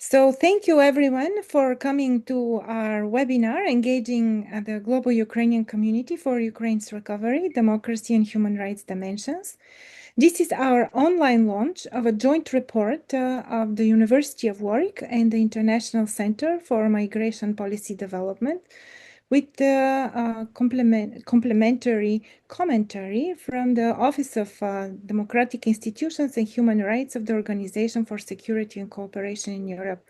So thank you everyone for coming to our webinar, Engaging the Global Ukrainian Community for Ukraine's Recovery, Democracy and Human Rights Dimensions. This is our online launch of a joint report of the University of Warwick and the International Center for Migration Policy Development, with the complementary commentary from the Office of Democratic Institutions and Human Rights of the Organization for Security and Cooperation in Europe.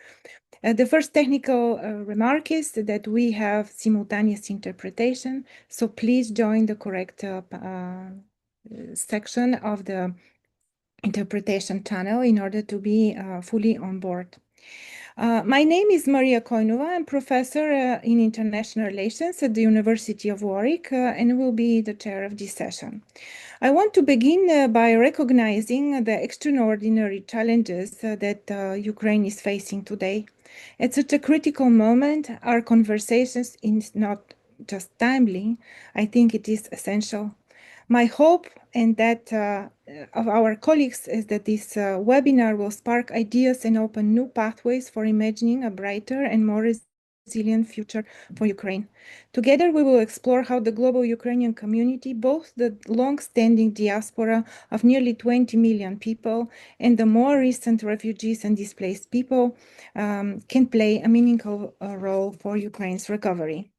The first technical remark is that we have simultaneous interpretation, so please join the correct section of the interpretation channel in order to be fully on board. My name is Maria Koinova. I'm professor in international relations at the University of Warwick and will be the chair of this session. I want to begin by recognizing the extraordinary challenges that Ukraine is facing today. At such a critical moment, our conversations is not just timely, I think it is essential. My hope and that of our colleagues is that this webinar will spark ideas and open new pathways for imagining a brighter and more resilient future for Ukraine. Together, we will explore how the global Ukrainian community, both the long-standing diaspora of nearly 20 million people and the more recent refugees and displaced people, can play a meaningful role for Ukraine's recovery.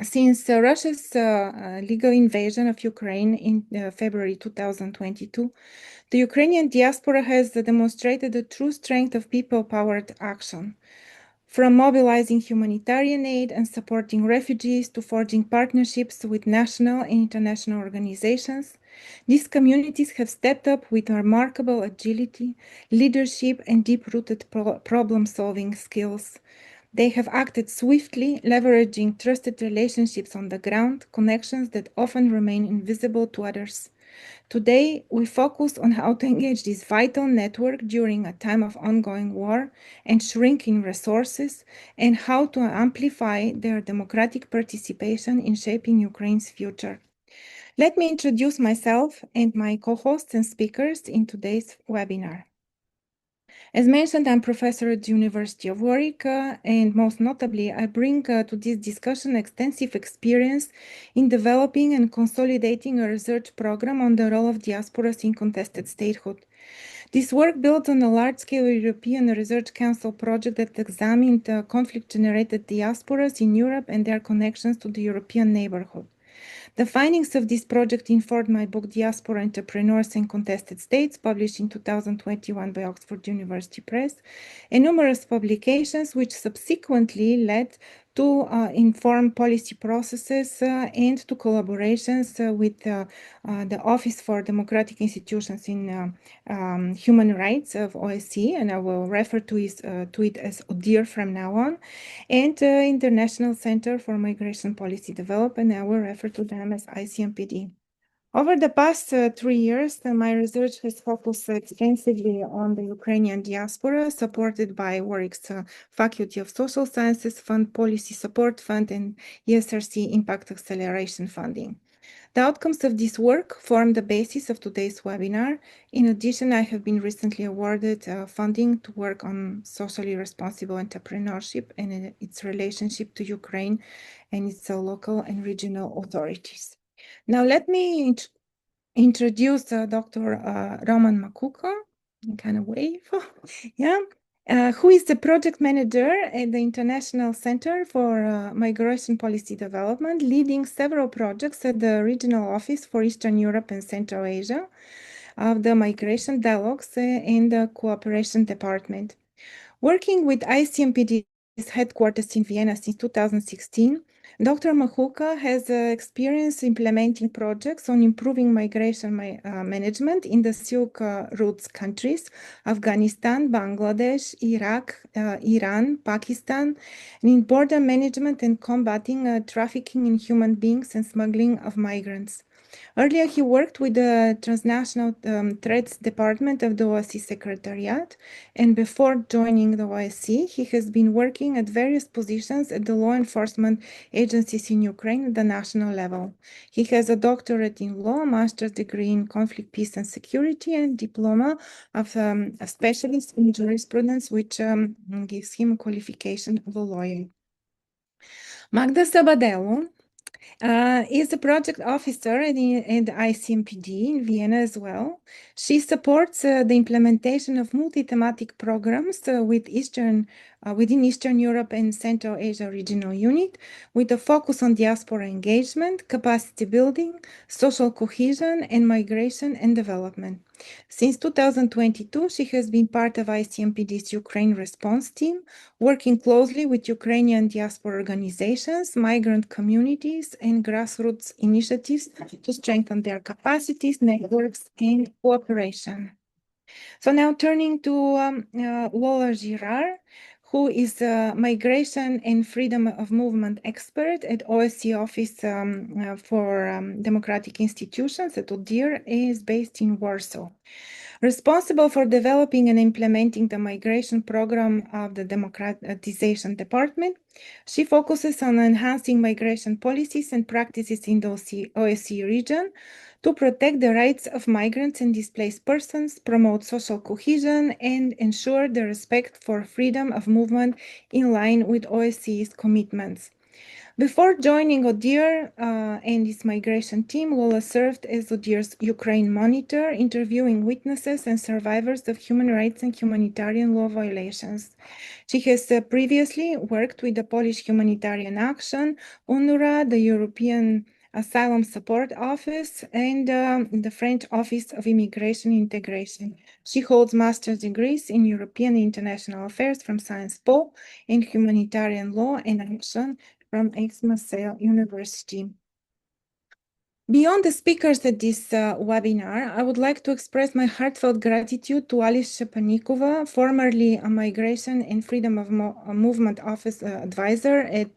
Since Russia's legal invasion of Ukraine in February 2022, the Ukrainian diaspora has demonstrated the true strength of people-powered action. From mobilizing humanitarian aid and supporting refugees to forging partnerships with national and international organizations, these communities have stepped up with remarkable agility, leadership, and deep-rooted problem-solving skills. They have acted swiftly, leveraging trusted relationships on the ground, connections that often remain invisible to others. Today, we focus on how to engage this vital network during a time of ongoing war and shrinking resources, and how to amplify their democratic participation in shaping Ukraine's future. Let me introduce myself and my co-hosts and speakers in today's webinar. As mentioned, I'm professor at the University of Warwick, and most notably, I bring to this discussion extensive experience in developing and consolidating a research program on the role of diasporas in contested statehood. This work builds on a large-scale European Research Council project that examined conflict-generated diasporas in Europe and their connections to the European neighborhood. The findings of this project informed my book Diaspora Entrepreneurs in Contested States, published in 2021 by Oxford University Press, and numerous publications which subsequently led to inform policy processes and to collaborations with the Office for Democratic Institutions in Human Rights of OSCE, and I will refer to it as ODIHR from now on, and International Center for Migration Policy Development, and I will refer to them as ICMPD. Over the past 3 years, my research has focused extensively on the Ukrainian diaspora, supported by Warwick's Faculty of Social Sciences Fund, Policy Support Fund, and ESRC Impact Acceleration Funding. The outcomes of this work form the basis of today's webinar. In addition, I have been recently awarded funding to work on socially responsible entrepreneurship and its relationship to Ukraine and its local and regional authorities. Now, let me introduce Dr. Roman Makuka, kind of wave, yeah, who is the project manager at the International Center for Migration Policy Development, leading several projects at the Regional Office for Eastern Europe and Central Asia of the Migration Dialogues and the Cooperation Department. Working with ICMPD's headquarters in Vienna since 2016, Dr. Mahuka has experience implementing projects on improving migration management in the Silk Routes countries, Afghanistan, Bangladesh, Iraq, Iran, Pakistan, and in border management and combating trafficking in human beings and smuggling of migrants. Earlier, he worked with the Transnational Threats Department of the OSCE Secretariat, and before joining the OSCE, he has been working at various positions at the law enforcement agencies in Ukraine at the national level. He has a doctorate in law, a master's degree in conflict, peace, and security, and diploma of a specialist in jurisprudence, which gives him a qualification of a lawyer. Magda Sabadello is a project officer at the ICMPD in Vienna as well. She supports the implementation of multi-thematic programs within Eastern Europe and Central Asia Regional Unit, with a focus on diaspora engagement, capacity building, social cohesion, and migration and development. Since 2022, she has been part of ICMPD's Ukraine response team, working closely with Ukrainian diaspora organizations, migrant communities, and grassroots initiatives to strengthen their capacities, networks, and cooperation. So now turning to Lola Girard, who is a migration and freedom of movement expert at OSCE Office for Democratic Institutions at ODIHR, is based in Warsaw. Responsible for developing and implementing the migration program of the Democratization Department, she focuses on enhancing migration policies and practices in the OSCE region to protect the rights of migrants and displaced persons, promote social cohesion, and ensure the respect for freedom of movement in line with OSCE's commitments. Before joining ODIHR and its migration team, Lola served as ODIHR's Ukraine monitor, interviewing witnesses and survivors of human rights and humanitarian law violations. She has previously worked with the Polish Humanitarian Action, UNRWA, the European Asylum Support Office, and the French Office of Immigration Integration. She holds master's degrees in European and International Affairs from Sciences Po and Humanitarian Law and Action from ICMPD University. Beyond the speakers at this webinar, I would like to express my heartfelt gratitude to Alice Shepanikova, formerly a Migration and Freedom of Movement Office advisor at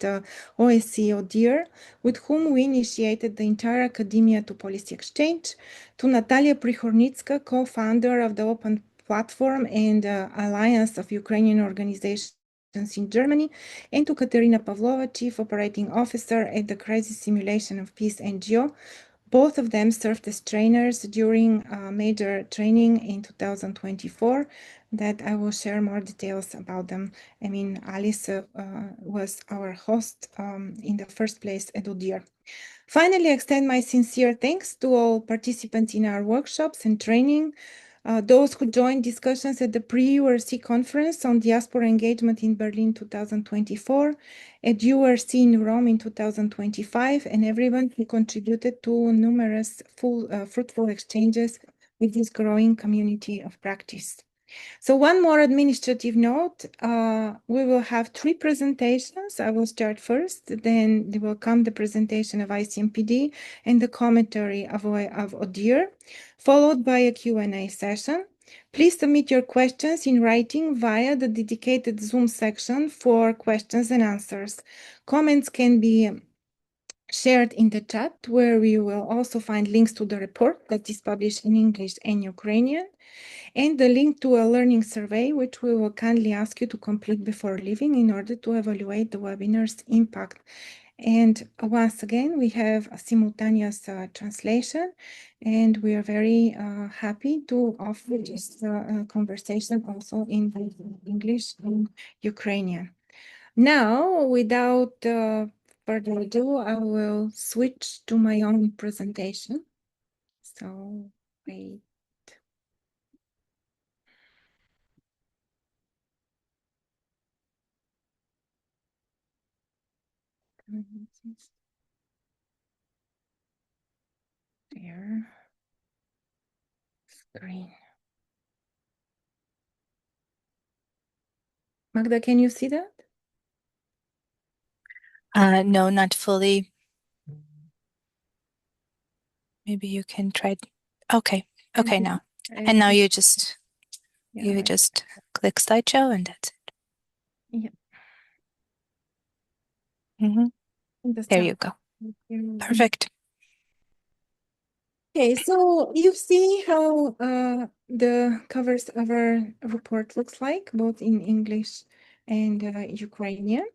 OSCE-ODIHR, with whom we initiated the entire Academia to Policy Exchange, to Natalia Prihornitska, co-founder of the Open Platform and Alliance of Ukrainian Organizations in Germany, and to Katerina Pavlova, Chief Operating Officer at the Crisis Simulation of Peace NGO. Both of them served as trainers during major training in 2024 that I will share more details about them. I mean, Alice was our host in the first place at ODIHR. Finally, I extend my sincere thanks to all participants in our workshops and training, those who joined discussions at the pre-URC conference on diaspora engagement in Berlin 2024, at URC in Rome in 2025, and everyone who contributed to numerous fruitful exchanges with this growing community of practice. So one more administrative note, we will have 3 presentations. I will start first, then there will come the presentation of ICMPD and the commentary of ODIHR, followed by a Q&A session. Please submit your questions in writing via the dedicated Zoom section for questions and answers. Comments can be shared in the chat, where we will also find links to the report that is published in English and Ukrainian, and the link to a learning survey, which we will kindly ask you to complete before leaving in order to evaluate the webinar's impact. And once again, we have a simultaneous translation, and we are very happy to offer this conversation also in English and Ukrainian. Now, without further ado, I will switch to my own presentation. So, wait. There. Screen. Magda, can you see that? No, not fully. Maybe you can try. Okay, okay now. And now you just click slideshow and that's it. Yeah. There you go. Perfect. Okay, so you see how the covers of our report looks like, both in English and Ukrainian.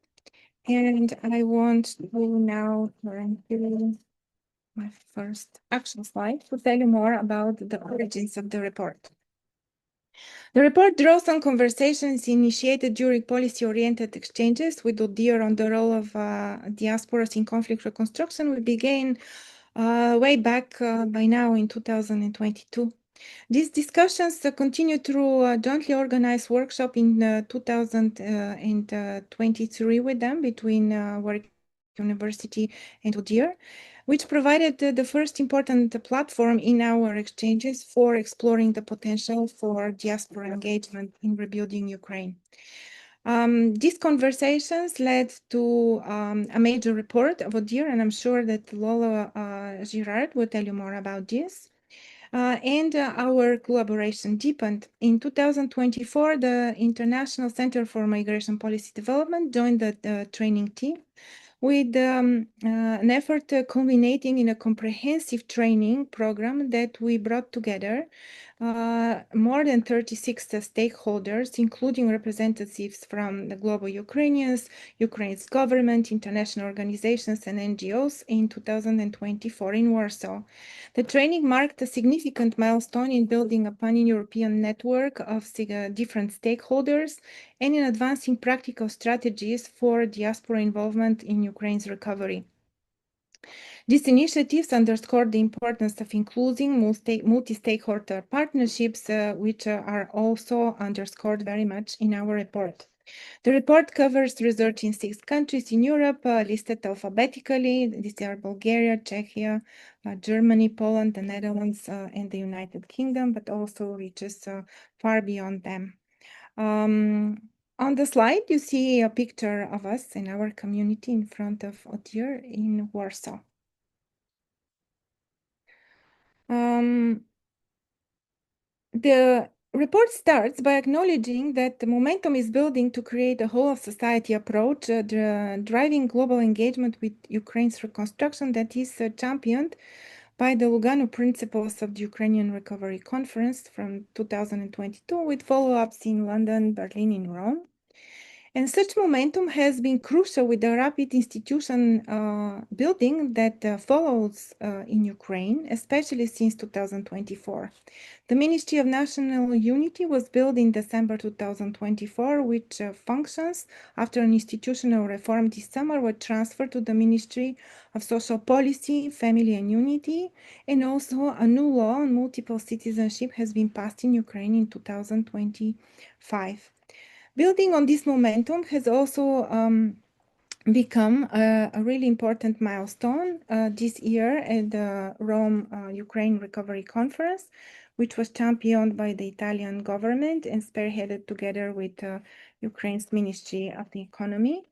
And I want to now turn to my first action slide to tell you more about the origins of the report. The report draws on conversations initiated during policy-oriented exchanges with ODIHR on the role of diasporas in conflict reconstruction. We began way back by now in 2022. These discussions continue through a jointly organized workshop in 2023 with them between Warwick University and ODIHR, which provided the first important platform in our exchanges for exploring the potential for diaspora engagement in rebuilding Ukraine. These conversations led to a major report of ODIHR, and I'm sure that Lola Girard will tell you more about this. And our collaboration deepened. In 2024, the International Center for Migration Policy Development joined the training team with an effort culminating in a comprehensive training program that we brought together more than 36 stakeholders, including representatives from the global Ukrainians, Ukraine's government, international organizations, and NGOs in 2024 in Warsaw. The training marked a significant milestone in building a pan-European network of different stakeholders and in advancing practical strategies for diaspora involvement in Ukraine's recovery. These initiatives underscore the importance of including multi-stakeholder partnerships, which are also underscored very much in our report. The report covers research in 6 countries in Europe, listed alphabetically. These are Bulgaria, Czechia, Germany, Poland, the Netherlands, and the United Kingdom, but also reaches far beyond them. On the slide, you see a picture of us in our community in front of ODIHR in Warsaw. The report starts by acknowledging that the momentum is building to create a whole-of-society approach, driving global engagement with Ukraine's reconstruction that is championed by the Lugano Principles of the Ukrainian Recovery Conference from 2022, with follow-ups in London, Berlin, and Rome. And such momentum has been crucial with the rapid institution building that follows in Ukraine, especially since 2024. The Ministry of National Unity was built in December 2024, which functions after an institutional reform this summer were transferred to the Ministry of Social Policy, Family and Unity, and also a new law on multiple citizenship has been passed in Ukraine in 2025. Building on this momentum has also become a really important milestone this year at the Rome Ukraine Recovery Conference, which was championed by the Italian government and spearheaded together with Ukraine's Ministry of the Economy.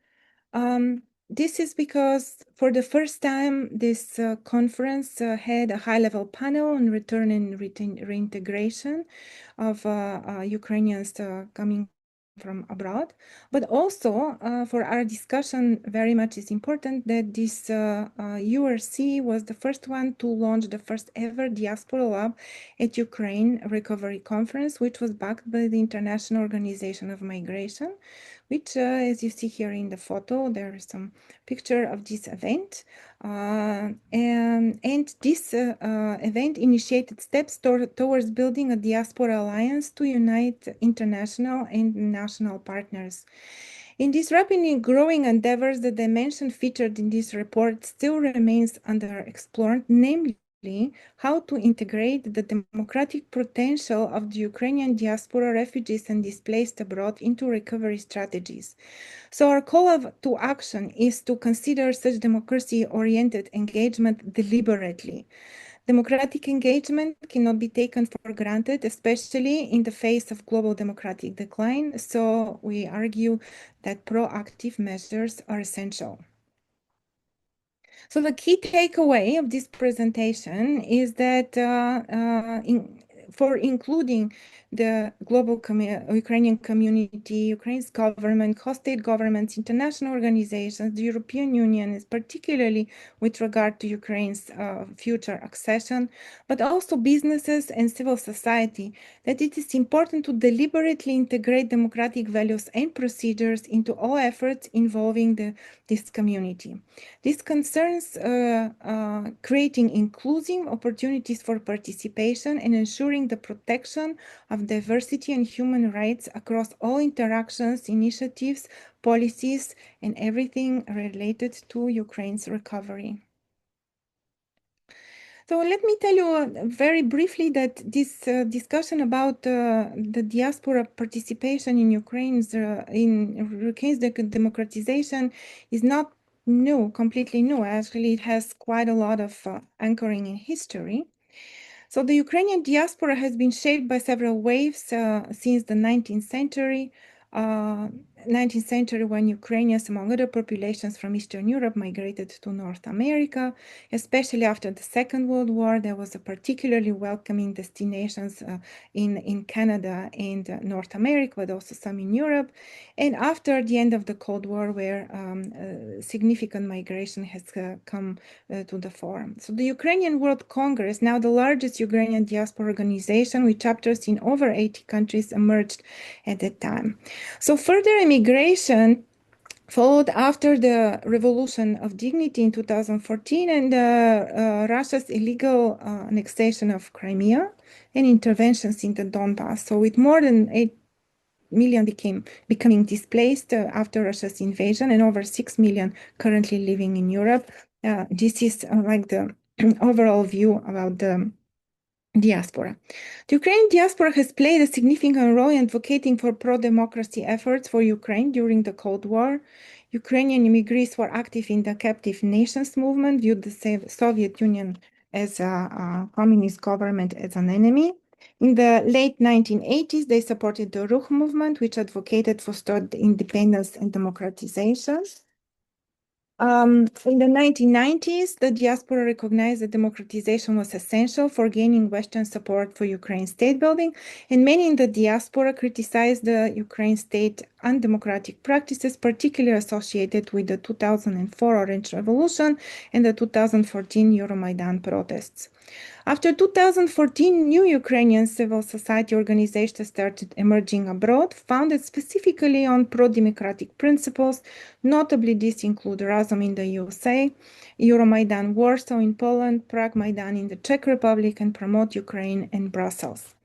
This is because for the first time, this conference had a high-level panel on return and reintegration of Ukrainians coming from abroad, but also for our discussion very much is important that this URC was the first one to launch the first ever diaspora lab at Ukraine Recovery Conference, which was backed by the International Organization of Migration, which as you see here in the photo, there is some picture of this event. And this event initiated steps towards building a diaspora alliance to unite international and national partners. In these rapidly growing endeavors, the dimension featured in this report still remains underexplored, namely how to integrate the democratic potential of the Ukrainian diaspora, refugees, and displaced abroad into recovery strategies. So our call to action is to consider such democracy-oriented engagement deliberately. Democratic engagement cannot be taken for granted, especially in the face of global democratic decline. So we argue that proactive measures are essential. So the key takeaway of this presentation is that for including the global Ukrainian community, Ukraine's government, co-state governments, international organizations, the European Union, is particularly with regard to Ukraine's future accession, but also businesses and civil society, that it is important to deliberately integrate democratic values and procedures into all efforts involving this community. This concerns creating inclusive opportunities for participation and ensuring the protection of diversity and human rights across all interactions, initiatives, policies, and everything related to Ukraine's recovery. So let me tell you very briefly that this discussion about the diaspora participation in Ukraine's democratization is not new, completely new. Actually, it has quite a lot of anchoring in history. So the Ukrainian diaspora has been shaped by several waves since the 19th century. 19th century, when Ukrainians, among other populations from Eastern Europe, migrated to North America, especially after the Second World War. There was a particularly welcoming destinations in Canada and North America, but also some in Europe. And after the end of the Cold War, where significant migration has come to the fore. So the Ukrainian World Congress, now the largest Ukrainian diaspora organization with chapters in over 80 countries, emerged at that time. So further immigration followed after the Revolution of Dignity in 2014 and Russia's illegal annexation of Crimea and interventions in the Donbass. So with more than 8 million becoming displaced after Russia's invasion and over 6 million currently living in Europe. This is like the overall view about the diaspora. The Ukrainian diaspora has played a significant role in advocating for pro-democracy efforts for Ukraine during the Cold War. Ukrainian immigrants were active in the captive nations movement, viewed the Soviet Union as a communist government as an enemy. In the late 1980s, they supported the Ruch movement, which advocated for state independence and democratization. In the 1990s, the diaspora recognized that democratization was essential for gaining Western support for Ukraine's state building, and many in the diaspora criticized the Ukraine state undemocratic practices, particularly associated with the 2004 Orange Revolution and the 2014 Euromaidan protests. After 2014, new Ukrainian civil society organizations started emerging abroad, founded specifically on pro-democratic principles. Notably, these include Razom in the USA, Euromaidan Warsaw in Poland, Prague Maidan in the Czech Republic, and Promote Ukraine in Brussels.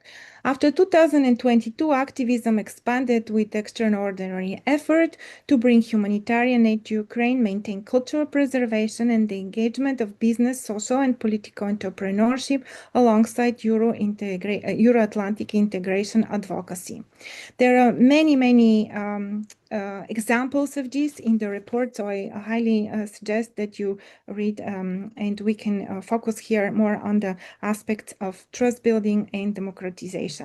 After 2022, activism expanded with extraordinary effort to bring humanitarian aid to Ukraine, maintain cultural preservation, and the engagement of business, social, and political entrepreneurship alongside Euro-Atlantic integration advocacy. There are many examples of this in the report, so I highly suggest that you read, and we can focus here more on the aspects of trust building and democratization.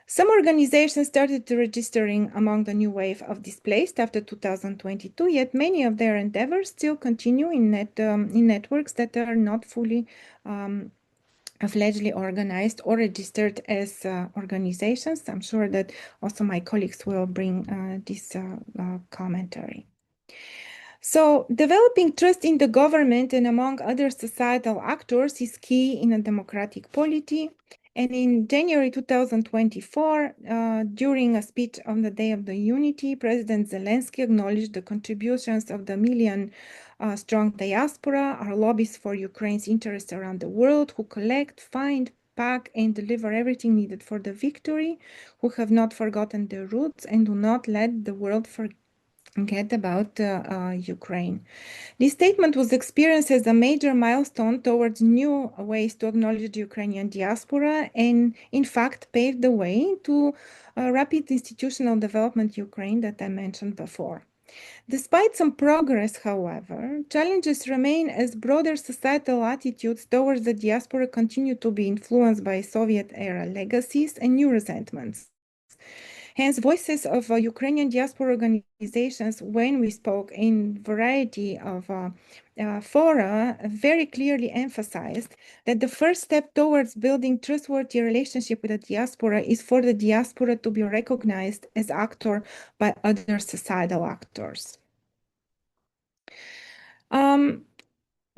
Some organizations started registering among the new wave of displaced after 2022, yet many of their endeavors still continue in networks that are not fully fledgedly organized or registered as organizations. I'm sure that also my colleagues will bring this commentary. So developing trust in the government and among other societal actors is key in a democratic polity. And in January 2024, during a speech on the Day of the Unity, President Zelensky acknowledged the contributions of the million-strong diaspora, our lobbies for Ukraine's interests around the world, who collect, find, pack, and deliver everything needed for the victory, who have not forgotten their roots and do not let the world forget about Ukraine. This statement was experienced as a major milestone towards new ways to acknowledge the Ukrainian diaspora and, in fact, paved the way to rapid institutional development in Ukraine that I mentioned before. Despite some progress, however, challenges remain as broader societal attitudes towards the diaspora continue to be influenced by Soviet-era legacies and new resentments. Hence, voices of Ukrainian diaspora organizations, when we spoke in variety of fora, very clearly emphasized that the first step towards building trustworthy relationship with the diaspora is for the diaspora to be recognized as actor by other societal actors.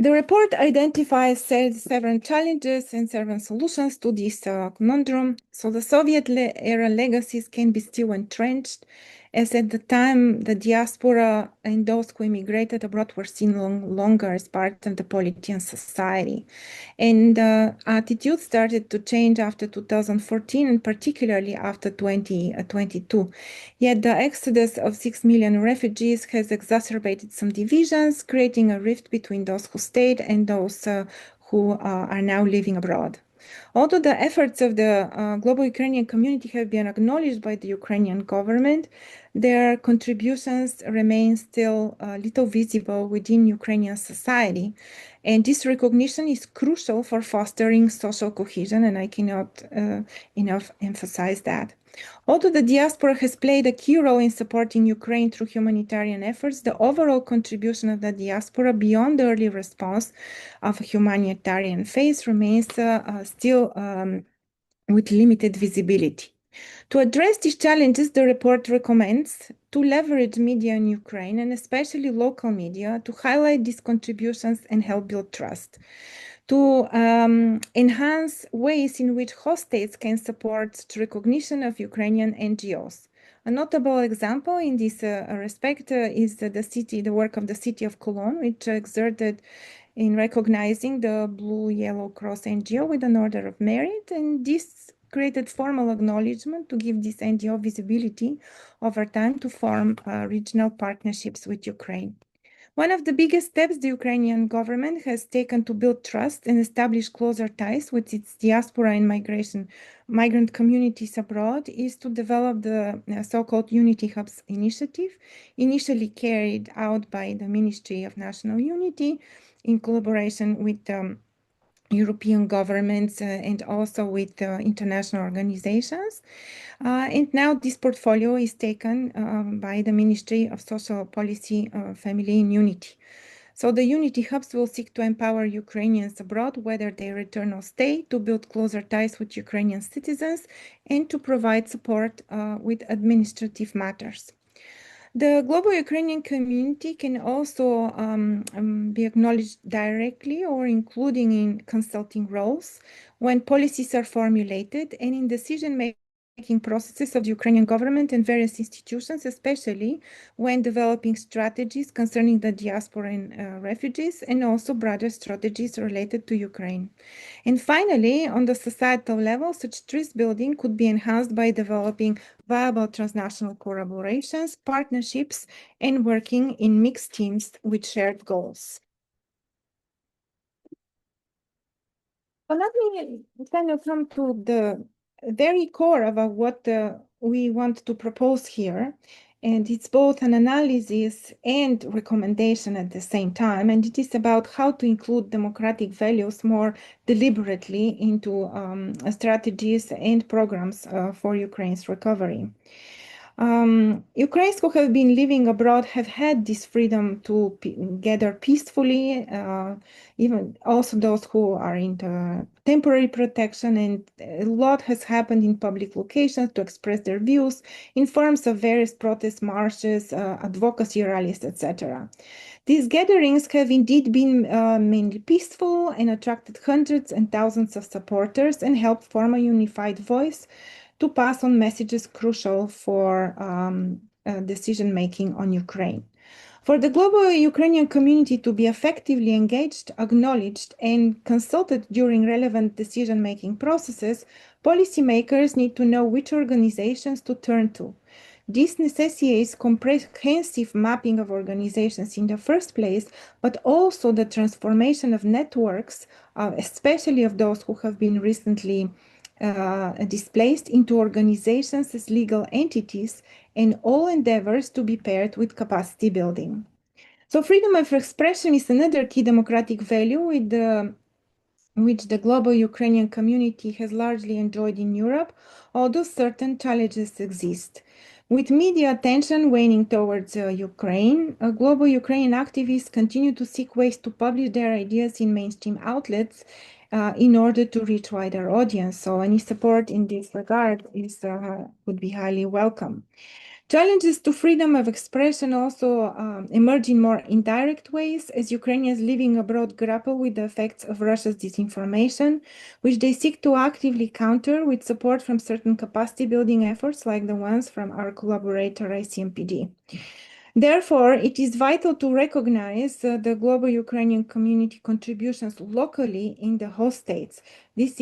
The report identifies several challenges and several solutions to this conundrum. So the Soviet-era legacies can be still entrenched, as at the time the diaspora and those who immigrated abroad were seen longer as part of the polity and society. And attitudes started to change after 2014 and particularly after 2022. Yet the exodus of 6 million refugees has exacerbated some divisions, creating a rift between those who stayed and those who are now living abroad. Although the efforts of the global Ukrainian community have been acknowledged by the Ukrainian government, their contributions remain still little visible within Ukrainian society. And this recognition is crucial for fostering social cohesion, and I cannot enough emphasize that. Although the diaspora has played a key role in supporting Ukraine through humanitarian efforts, the overall contribution of the diaspora beyond the early response of a humanitarian phase remains still with limited visibility. To address these challenges, the report recommends to leverage media in Ukraine, and especially local media, to highlight these contributions and help build trust, to enhance ways in which host states can support the recognition of Ukrainian NGOs. A notable example in this respect is the work of the city of Cologne, which exerted in recognizing the Blue Yellow Cross NGO with an Order of Merit, and this created formal acknowledgement to give this NGO visibility over time to form regional partnerships with Ukraine. One of the biggest steps the Ukrainian government has taken to build trust and establish closer ties with its diaspora and migrant communities abroad is to develop the so-called Unity Hubs initiative, initially carried out by the Ministry of National Unity in collaboration with European governments and also with international organizations. And now this portfolio is taken by the Ministry of Social Policy, Family and Unity. So the Unity Hubs will seek to empower Ukrainians abroad, whether they return or stay, to build closer ties with Ukrainian citizens and to provide support with administrative matters. The global Ukrainian community can also be acknowledged directly or including in consulting roles when policies are formulated and in decision-making processes of the Ukrainian government and various institutions, especially when developing strategies concerning the diaspora and refugees, and also broader strategies related to Ukraine. And finally, on the societal level, such trust building could be enhanced by developing viable transnational collaborations, partnerships, and working in mixed teams with shared goals. So let me kind of come to the very core of what we want to propose here. And it's both an analysis and recommendation at the same time. And it is about how to include democratic values more deliberately into strategies and programs for Ukraine's recovery. Ukrainians who have been living abroad have had this freedom to gather peacefully, even also those who are in the temporary protection, and a lot has happened in public locations to express their views in forms of various protest marches, advocacy rallies, etc. These gatherings have indeed been mainly peaceful and attracted hundreds and thousands of supporters and helped form a unified voice to pass on messages crucial for decision-making on Ukraine. For the global Ukrainian community to be effectively engaged, acknowledged, and consulted during relevant decision-making processes, policymakers need to know which organizations to turn to. This necessitates comprehensive mapping of organizations in the first place, but also the transformation of networks, especially of those who have been recently displaced, into organizations as legal entities, and all endeavors to be paired with capacity building. So freedom of expression is another key democratic value with the which the global Ukrainian community has largely enjoyed in Europe, although certain challenges exist. With media attention waning towards Ukraine, global Ukrainian activists continue to seek ways to publish their ideas in mainstream outlets in order to reach wider audience. So any support in this regard would be highly welcome. Challenges to freedom of expression also emerge in more indirect ways as Ukrainians living abroad grapple with the effects of Russia's disinformation, which they seek to actively counter with support from certain capacity building efforts like the ones from our collaborator ICMPD. Therefore, it is vital to recognize the global Ukrainian community contributions locally in the host states. This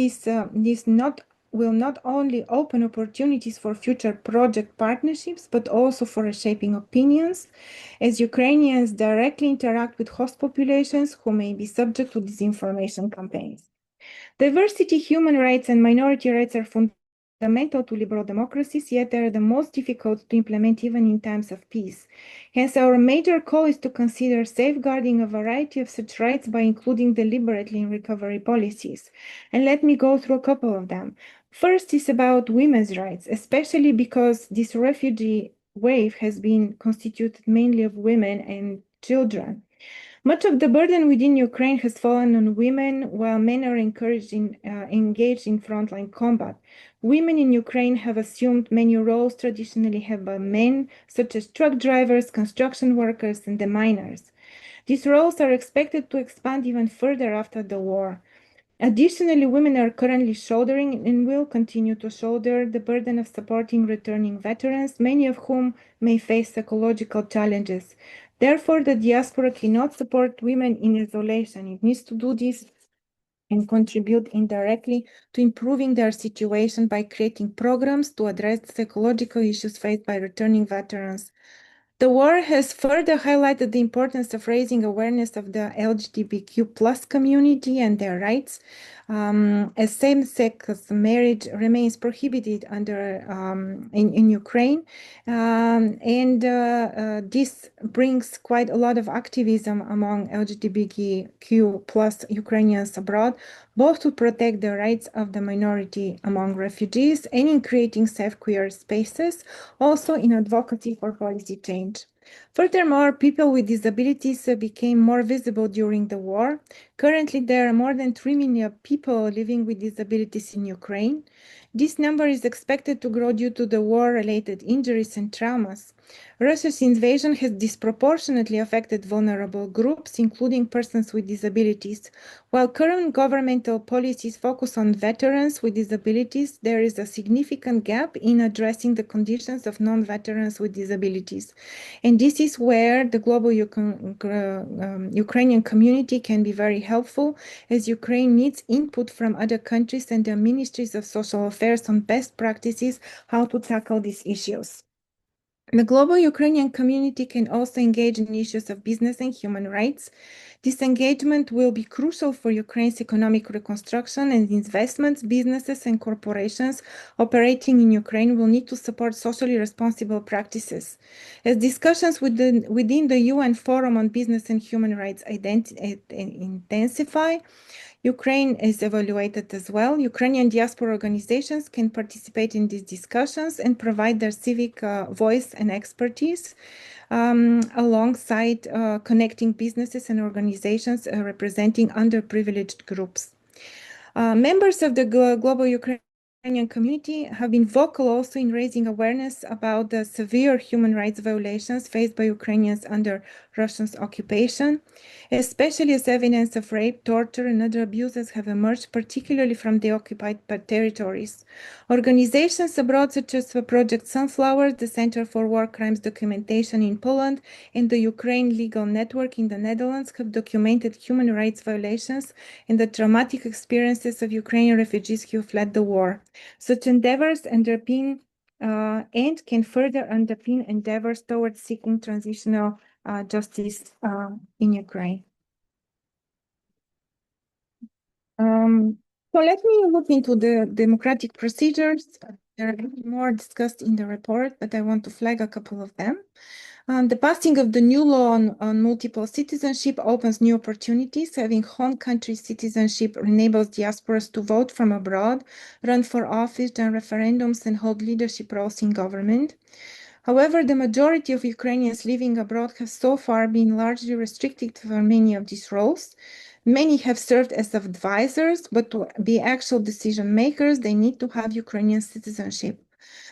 will not only open opportunities for future project partnerships, but also for reshaping opinions, as Ukrainians directly interact with host populations who may be subject to disinformation campaigns. Diversity, human rights, and minority rights are fundamental to liberal democracies, yet they are the most difficult to implement even in times of peace. Hence, our major call is to consider safeguarding a variety of such rights by including deliberately in recovery policies. And let me go through a couple of them. First is about women's rights, especially because this refugee wave has been constituted mainly of women and children. Much of the burden within Ukraine has fallen on women, while men are engaged in frontline combat. Women in Ukraine have assumed many roles traditionally held by men, such as truck drivers, construction workers, and the miners. These roles are expected to expand even further after the war. Additionally, women are currently shouldering and will continue to shoulder the burden of supporting returning veterans, many of whom may face psychological challenges. Therefore, the diaspora cannot support women in isolation. It needs to do this and contribute indirectly to improving their situation by creating programs to address psychological issues faced by returning veterans. The war has further highlighted the importance of raising awareness of the LGBTQ plus community and their rights, as same-sex marriage remains prohibited in Ukraine, and this brings quite a lot of activism among LGBTQ plus Ukrainians abroad, both to protect the rights of the minority among refugees and in creating safe queer spaces, also in advocacy for policy change. Furthermore, people with disabilities became more visible during the war. Currently, there are more than 3 million people living with disabilities in Ukraine. This number is expected to grow due to the war-related injuries and traumas. Russia's invasion has disproportionately affected vulnerable groups, including persons with disabilities. While current governmental policies focus on veterans with disabilities, there is a significant gap in addressing the conditions of non-veterans with disabilities. And this is where the global Ukrainian community can be very helpful, as Ukraine needs input from other countries and their ministries of social affairs on best practices how to tackle these issues. The global Ukrainian community can also engage in issues of business and human rights. This engagement will be crucial for Ukraine's economic reconstruction, and investments, businesses, and corporations operating in Ukraine will need to support socially responsible practices. As discussions within the UN Forum on Business and Human Rights intensify, Ukraine is evaluated as well. Ukrainian diaspora organizations can participate in these discussions and provide their civic voice and expertise alongside connecting businesses and organizations representing underprivileged groups. Members of the global Ukrainian community have been vocal also in raising awareness about the severe human rights violations faced by Ukrainians under Russia's occupation, especially as evidence of rape, torture, and other abuses have emerged, particularly from the occupied territories. Organizations abroad, such as Project Sunflower, the Center for War Crimes Documentation in Poland, and the Ukraine Legal Network in the Netherlands, have documented human rights violations and the traumatic experiences of Ukrainian refugees who fled the war. Such endeavors underpin and can further underpin endeavors towards seeking transitional justice in Ukraine. So let me look into the democratic procedures. There are more discussed in the report, but I want to flag a couple of them. The passing of the new law on multiple citizenship opens new opportunities. Having home country citizenship enables diasporas to vote from abroad, run for office, run referendums, and hold leadership roles in government. However, the majority of Ukrainians living abroad have so far been largely restricted for many of these roles. Many have served as advisors, but to be actual decision makers, they need to have Ukrainian citizenship.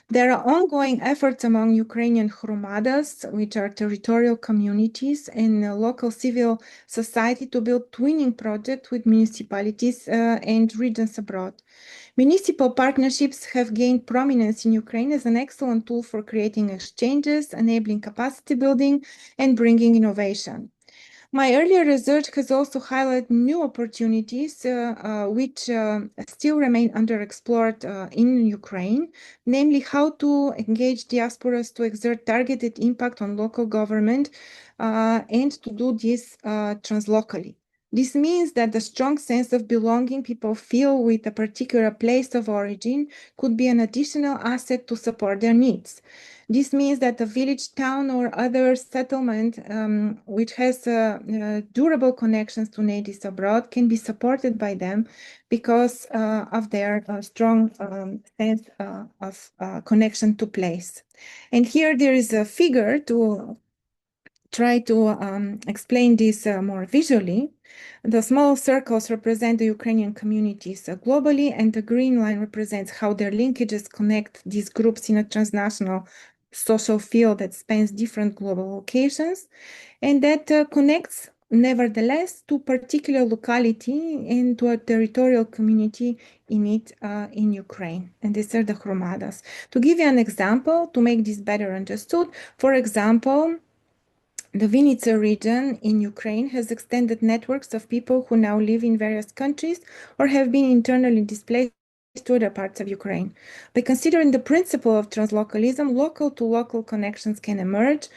There are ongoing efforts among Ukrainian hromadas, which are territorial communities, and local civil society to build twinning projects with municipalities and regions abroad. Municipal partnerships have gained prominence in Ukraine as an excellent tool for creating exchanges, enabling capacity building, and bringing innovation. My earlier research has also highlighted new opportunities which still remain underexplored in Ukraine, namely how to engage diasporas to exert targeted impact on local government and to do this translocally. This means that the strong sense of belonging people feel with a particular place of origin could be an additional asset to support their needs. This means that a village, town, or other settlement which has durable connections to natives abroad can be supported by them because of their strong sense of connection to place. And here there is a figure to try to explain this more visually. The small circles represent the Ukrainian communities globally, and the green line represents how their linkages connect these groups in a transnational social field that spans different global locations, and that connects, nevertheless, to particular locality and to a territorial community in it in Ukraine. And these are the hromadas. To give you an example, to make this better understood, for example, the Vinnytsia region in Ukraine has extended networks of people who now live in various countries or have been internally displaced to other parts of Ukraine. By considering the principle of translocalism, local-to-local connections can emerge,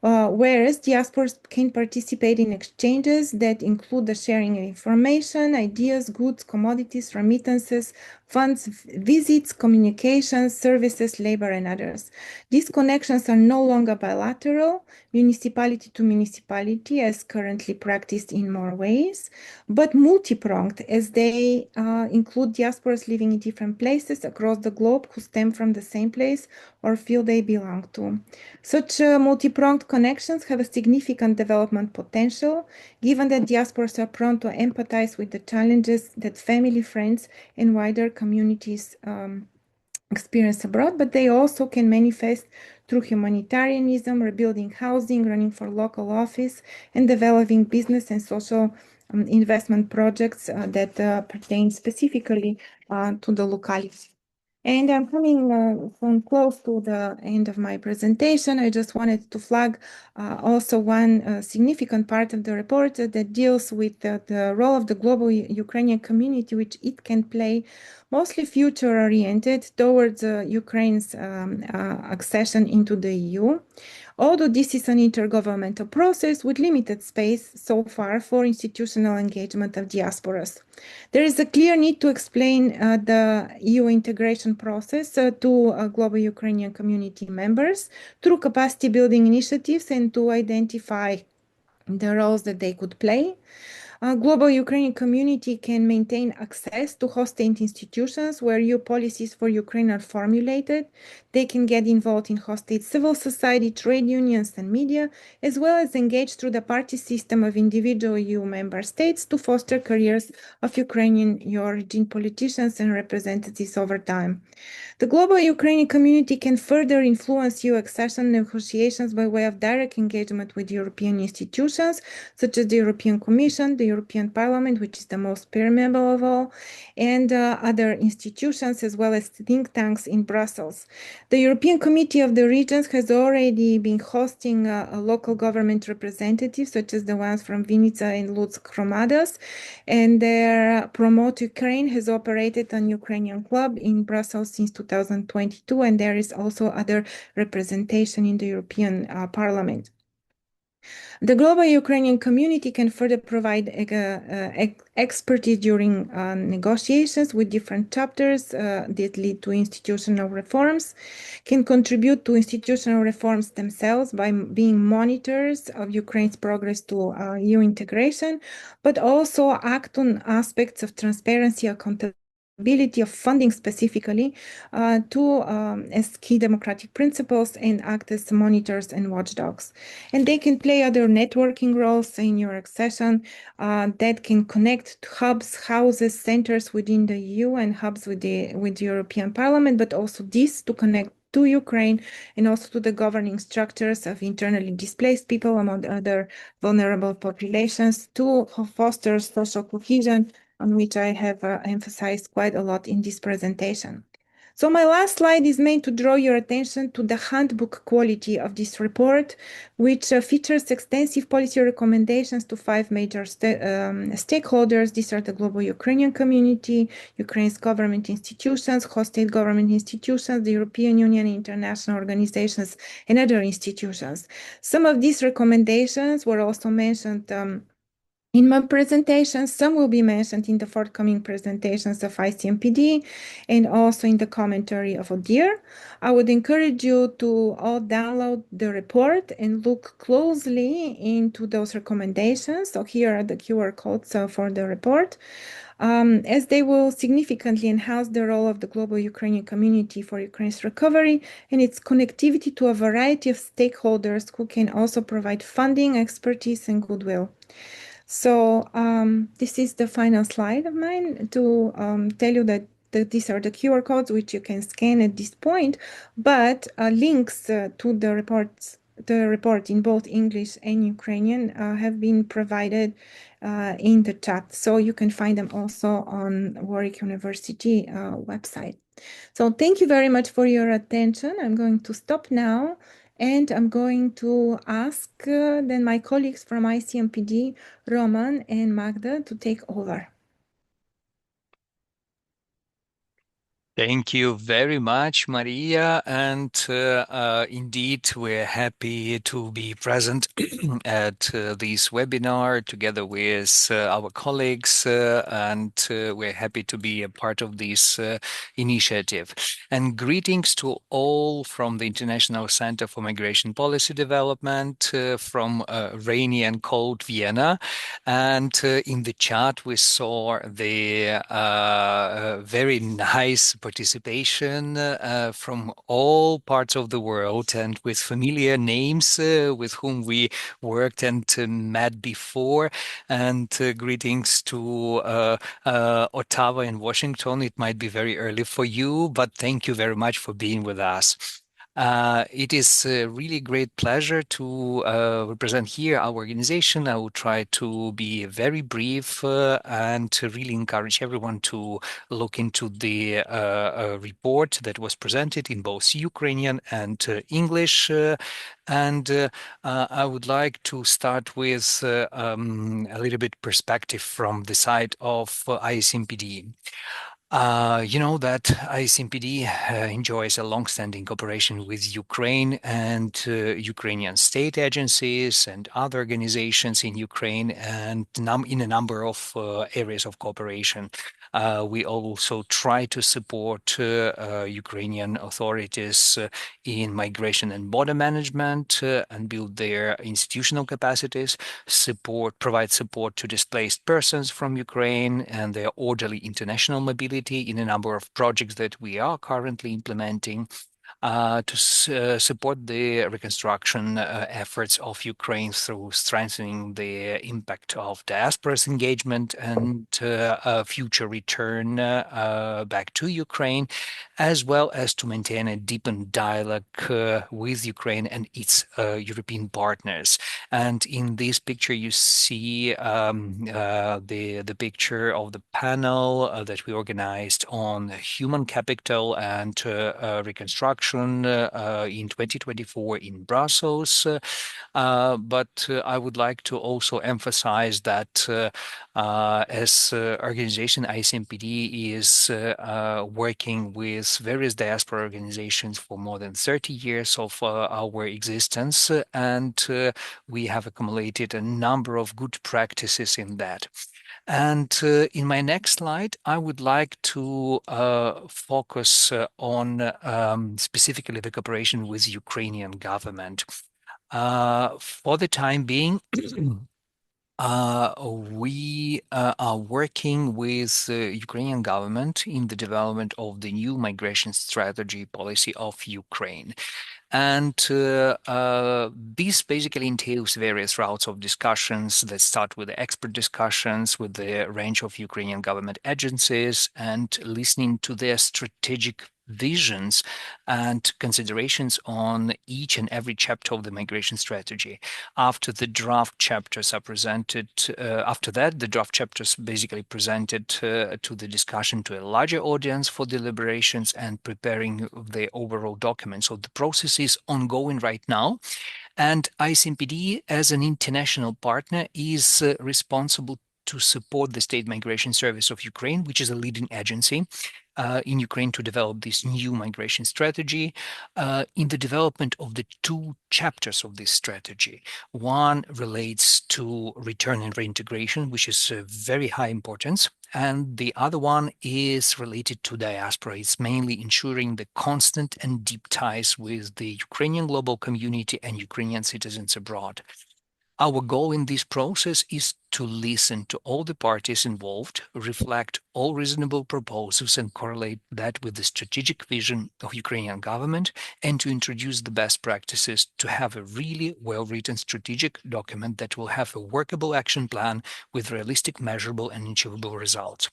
whereas diasporas can participate in exchanges that include the sharing of information, ideas, goods, commodities, remittances, funds, visits, communications, services, labor, and others. These connections are no longer bilateral, municipality to municipality, as currently practiced in more ways, but multi-pronged, as they include diasporas living in different places across the globe who stem from the same place or field they belong to. Such multi-pronged connections have a significant development potential, given that diasporas are prone to empathize with the challenges that family, friends, and wider communities experience abroad, but they also can manifest through humanitarianism, rebuilding housing, running for local office, and developing business and social investment projects that pertain specifically to the locality. And I'm coming from close to the end of my presentation. I just wanted to flag also one significant part of the report that deals with the role of the global Ukrainian community, which it can play, mostly future-oriented towards Ukraine's accession into the EU. Although this is an intergovernmental process with limited space so far for institutional engagement of diasporas. There is a clear need to explain the EU integration process to global Ukrainian community members through capacity building initiatives and to identify the roles that they could play. Global Ukrainian community can maintain access to host state institutions where EU policies for Ukraine are formulated. They can get involved in host state civil society, trade unions, and media, as well as engage through the party system of individual EU member states to foster careers of Ukrainian origin politicians and representatives over time. The global Ukrainian community can further influence EU accession negotiations by way of direct engagement with European institutions, such as the European Commission, the European Parliament, which is the most permeable of all, and other institutions, as well as think tanks in Brussels. The European Committee of the Regions has already been hosting local government representatives, such as the ones from Vinnytsia and Lutsk Hromadas, and their Promote Ukraine has operated an Ukrainian club in Brussels since 2022, and there is also other representation in the European Parliament. The global Ukrainian community can further provide expertise during negotiations with different chapters that lead to institutional reforms, can contribute to institutional reforms themselves by being monitors of Ukraine's progress to EU integration, but also act on aspects of transparency, accountability, of funding specifically as key democratic principles and act as monitors and watchdogs. And they can play other networking roles in your accession that can connect hubs, houses, centers within the EU and hubs with the European Parliament, but also this to connect to Ukraine and also to the governing structures of internally displaced people, among other vulnerable populations, to foster social cohesion, on which I have emphasized quite a lot in this presentation. So my last slide is meant to draw your attention to the handbook quality of this report, which features extensive policy recommendations to 5 major stakeholders. These are the global Ukrainian community, Ukraine's government institutions, host state government institutions, the European Union, international organizations, and other institutions. Some of these recommendations were also mentioned in my presentation. Some will be mentioned in the forthcoming presentations of ICMPD and also in the commentary of ODIHR. I would encourage you to all download the report and look closely into those recommendations. So here are the QR codes for the report, as they will significantly enhance the role of the global Ukrainian community for Ukraine's recovery and its connectivity to a variety of stakeholders who can also provide funding, expertise, and goodwill. So this is the final slide of mine to tell you that these are the QR codes which you can scan at this point, but links to the report in both English and Ukrainian have been provided in the chat. So you can find them also on Warwick University website. So thank you very much for your attention. I'm going to stop now. And I'm going to ask then my colleagues from ICMPD, Roman and Magda, to take over. Thank you very much, Maria. And indeed, we're happy to be present at this webinar together with our colleagues, and we're happy to be a part of this initiative. And greetings to all from the International Center for Migration Policy Development from rainy and cold Vienna. And in the chat, we saw the very nice participation from all parts of the world and with familiar names with whom we worked and met before. And greetings to Ottawa and Washington. It might be very early for you, but thank you very much for being with us. It is a really great pleasure to represent here our organization. I will try to be very brief and to really encourage everyone to look into the report that was presented in both Ukrainian and English. And I would like to start with a little bit perspective from the side of ICMPD. You know that ICMPD enjoys a long-standing cooperation with Ukraine and Ukrainian state agencies and other organizations in Ukraine and in a number of areas of cooperation. We also try to support Ukrainian authorities in migration and border management and build their institutional capacities, provide support to displaced persons from Ukraine and their orderly international mobility in a number of projects that we are currently implementing. To support the reconstruction efforts of Ukraine through strengthening the impact of diaspora's engagement and future return back to Ukraine, as well as to maintain a deepened dialogue with Ukraine and its European partners. And in this picture, you see the picture of the panel that we organized on human capital and reconstruction in 2024 in Brussels. But I would like to also emphasize that as organization, ICMPD is working with various diaspora organizations for more than 30 years of our existence, and we have accumulated a number of good practices in that. And in my next slide, I would like to focus on specifically the cooperation with Ukrainian government. For the time being, we are working with the Ukrainian government in the development of the new migration strategy policy of Ukraine. And this basically entails various routes of discussions that start with the expert discussions with the range of Ukrainian government agencies and listening to their strategic visions and considerations on each and every chapter of the migration strategy. After the draft chapters are presented, after that, the draft chapters basically presented to the discussion to a larger audience for deliberations and preparing the overall document. So the process is ongoing right now. And ICMPD, as an international partner, is responsible to support the State Migration Service of Ukraine, which is a leading agency in Ukraine to develop this new migration strategy, in the development of the two chapters of this strategy. One relates to return and reintegration, which is very high importance. And the other one is related to diaspora. It's mainly ensuring the constant and deep ties with the Ukrainian global community and Ukrainian citizens abroad. Our goal in this process is to listen to all the parties involved, reflect all reasonable proposals and correlate that with the strategic vision of Ukrainian government, and to introduce the best practices to have a really well-written strategic document that will have a workable action plan with realistic, measurable, and achievable results.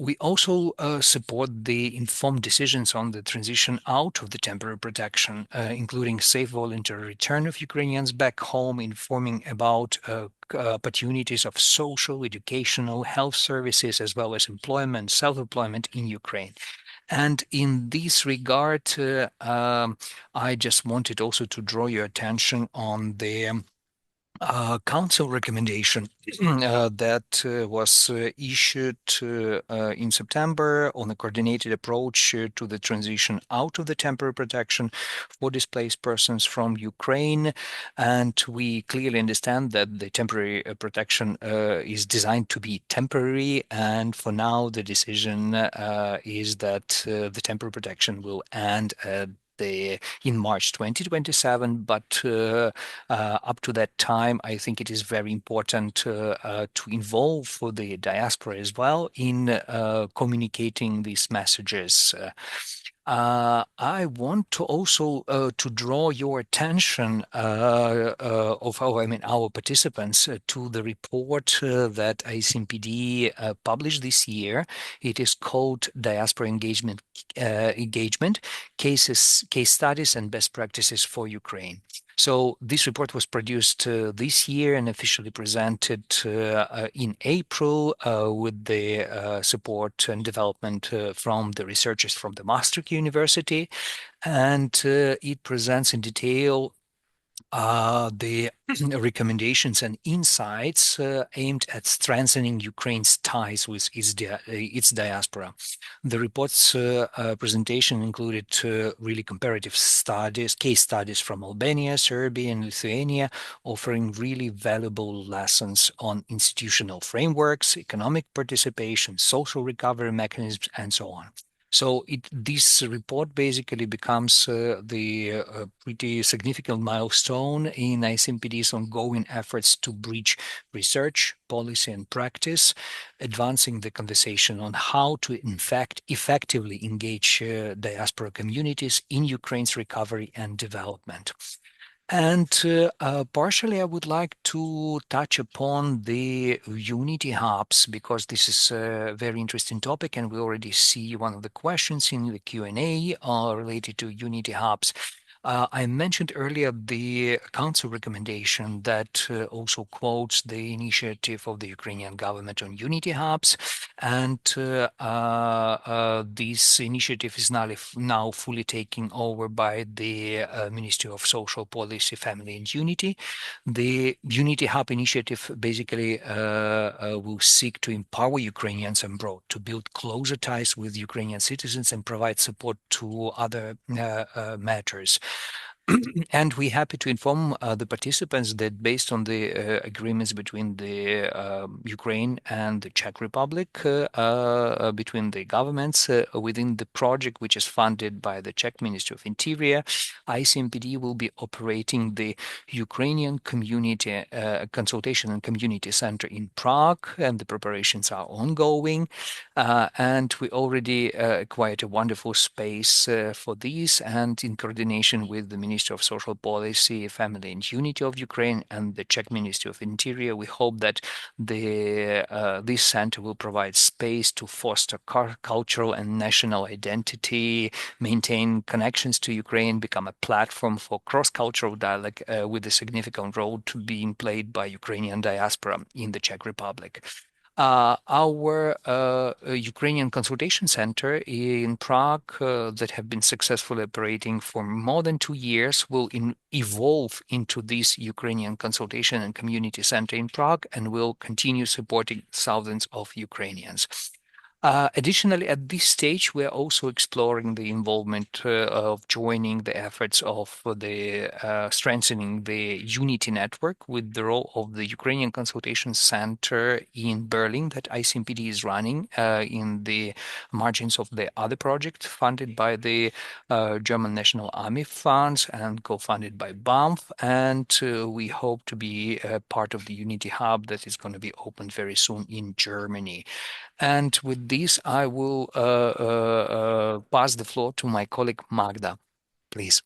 We also support the informed decisions on the transition out of the temporary protection, including safe voluntary return of Ukrainians back home, informing about opportunities of social, educational, health services, as well as employment, self-employment in Ukraine. And in this regard, I just wanted also to draw your attention on the Council recommendation that was issued in September on a coordinated approach to the transition out of the temporary protection for displaced persons from Ukraine. And we clearly understand that the temporary protection is designed to be temporary. And for now, the decision is that the temporary protection will end in March 2027, but up to that time, I think it is very important to involve the diaspora as well in communicating these messages. I want to also to draw your attention of our participants to the report that ICMPD published this year. It is called Diaspora Engagement Case Studies and Best Practices for Ukraine. So this report was produced this year and officially presented in April with the support and development from the researchers from the Maastricht University. And it presents in detail the recommendations and insights aimed at strengthening Ukraine's ties with its diaspora. The report's presentation included really comparative studies, case studies from Albania, Serbia, and Lithuania, offering really valuable lessons on institutional frameworks, economic participation, social recovery mechanisms, and so on. So this report basically becomes the pretty significant milestone in ICMPD's ongoing efforts to bridge research, policy, and practice, advancing the conversation on how to, in fact, effectively engage diaspora communities in Ukraine's recovery and development. And partially, I would like to touch upon the Unity Hubs, because this is a very interesting topic, and we already see one of the questions in the Q&A related to Unity Hubs. I mentioned earlier the Council recommendation that also quotes the initiative of the Ukrainian government on Unity Hubs, and this initiative is now fully taken over by the Ministry of Social Policy, Family and Unity. The Unity Hub initiative basically will seek to empower Ukrainians abroad to build closer ties with Ukrainian citizens and provide support to other matters. And we're happy to inform the participants that based on the agreements between the Ukraine and the Czech Republic, between the governments within the project, which is funded by the Czech Ministry of Interior, ICMPD will be operating the Ukrainian Community Consultation and Community Center in Prague, and the preparations are ongoing. And we already acquired a wonderful space for this, and in coordination with the Ministry of Social Policy, Family and Unity of Ukraine and the Czech Ministry of Interior, we hope that this center will provide space to foster cultural and national identity, maintain connections to Ukraine, become a platform for cross-cultural dialogue with a significant role to being played by Ukrainian diaspora in the Czech Republic. Our Ukrainian Consultation Center in Prague that have been successfully operating for more than 2 years will evolve into this Ukrainian Consultation and Community Center in Prague and will continue supporting thousands of Ukrainians. Additionally, at this stage, we are also exploring the involvement of joining the efforts of the strengthening the Unity Network with the role of the Ukrainian Consultation Center in Berlin that ICMPD is running in the margins of the other project funded by the German National Army funds and co-funded by BAMF. And we hope to be part of the Unity Hub that is going to be opened very soon in Germany. And with this, I will pass the floor to my colleague Magda, please.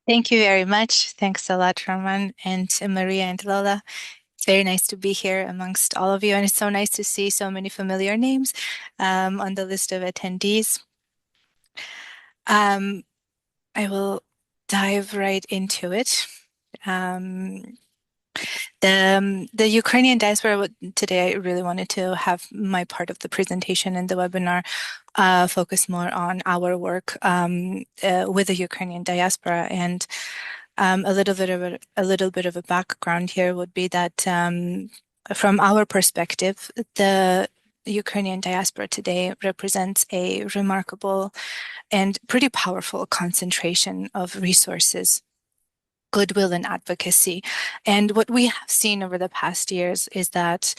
Thank you very much. Thanks a lot, Roman and Maria and Lola. It's very nice to be here amongst all of you, and it's so nice to see so many familiar names on the list of attendees. I will dive right into it. The Ukrainian diaspora, today I really wanted to have my part of the presentation and the webinar focus more on our work with the Ukrainian diaspora. And a little bit of a background here would be that from our perspective, the Ukrainian diaspora today represents a remarkable and pretty powerful concentration of resources, goodwill, and advocacy. And what we have seen over the past years is that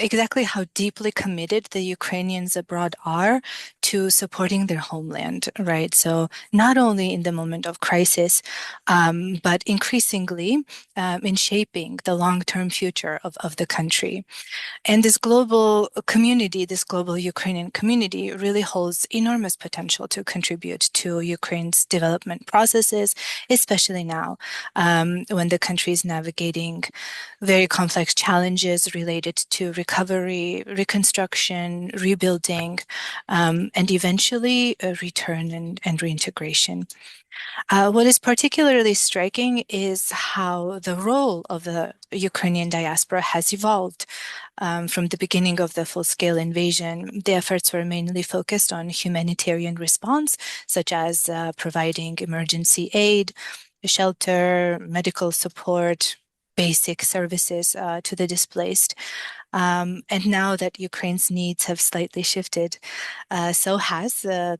exactly how deeply committed the Ukrainians abroad are to supporting their homeland, right? So not only in the moment of crisis, but increasingly in shaping the long-term future of the country. And this global community, this global Ukrainian community really holds enormous potential to contribute to Ukraine's development processes, especially now when the country is navigating very complex challenges related to recovery, reconstruction, rebuilding, and eventually a return and reintegration. What is particularly striking is how the role of the Ukrainian diaspora has evolved. From the beginning of the full-scale invasion, the efforts were mainly focused on humanitarian response, such as providing emergency aid, shelter, medical support, basic services to the displaced. And now that Ukraine's needs have slightly shifted, so has the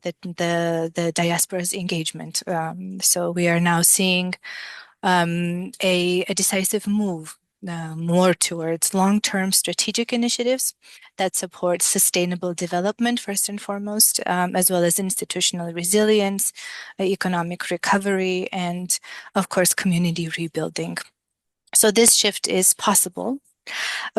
diaspora's engagement. So we are now seeing a decisive move more towards long-term strategic initiatives that support sustainable development, first and foremost, as well as institutional resilience, economic recovery, and, of course, community rebuilding. So this shift is possible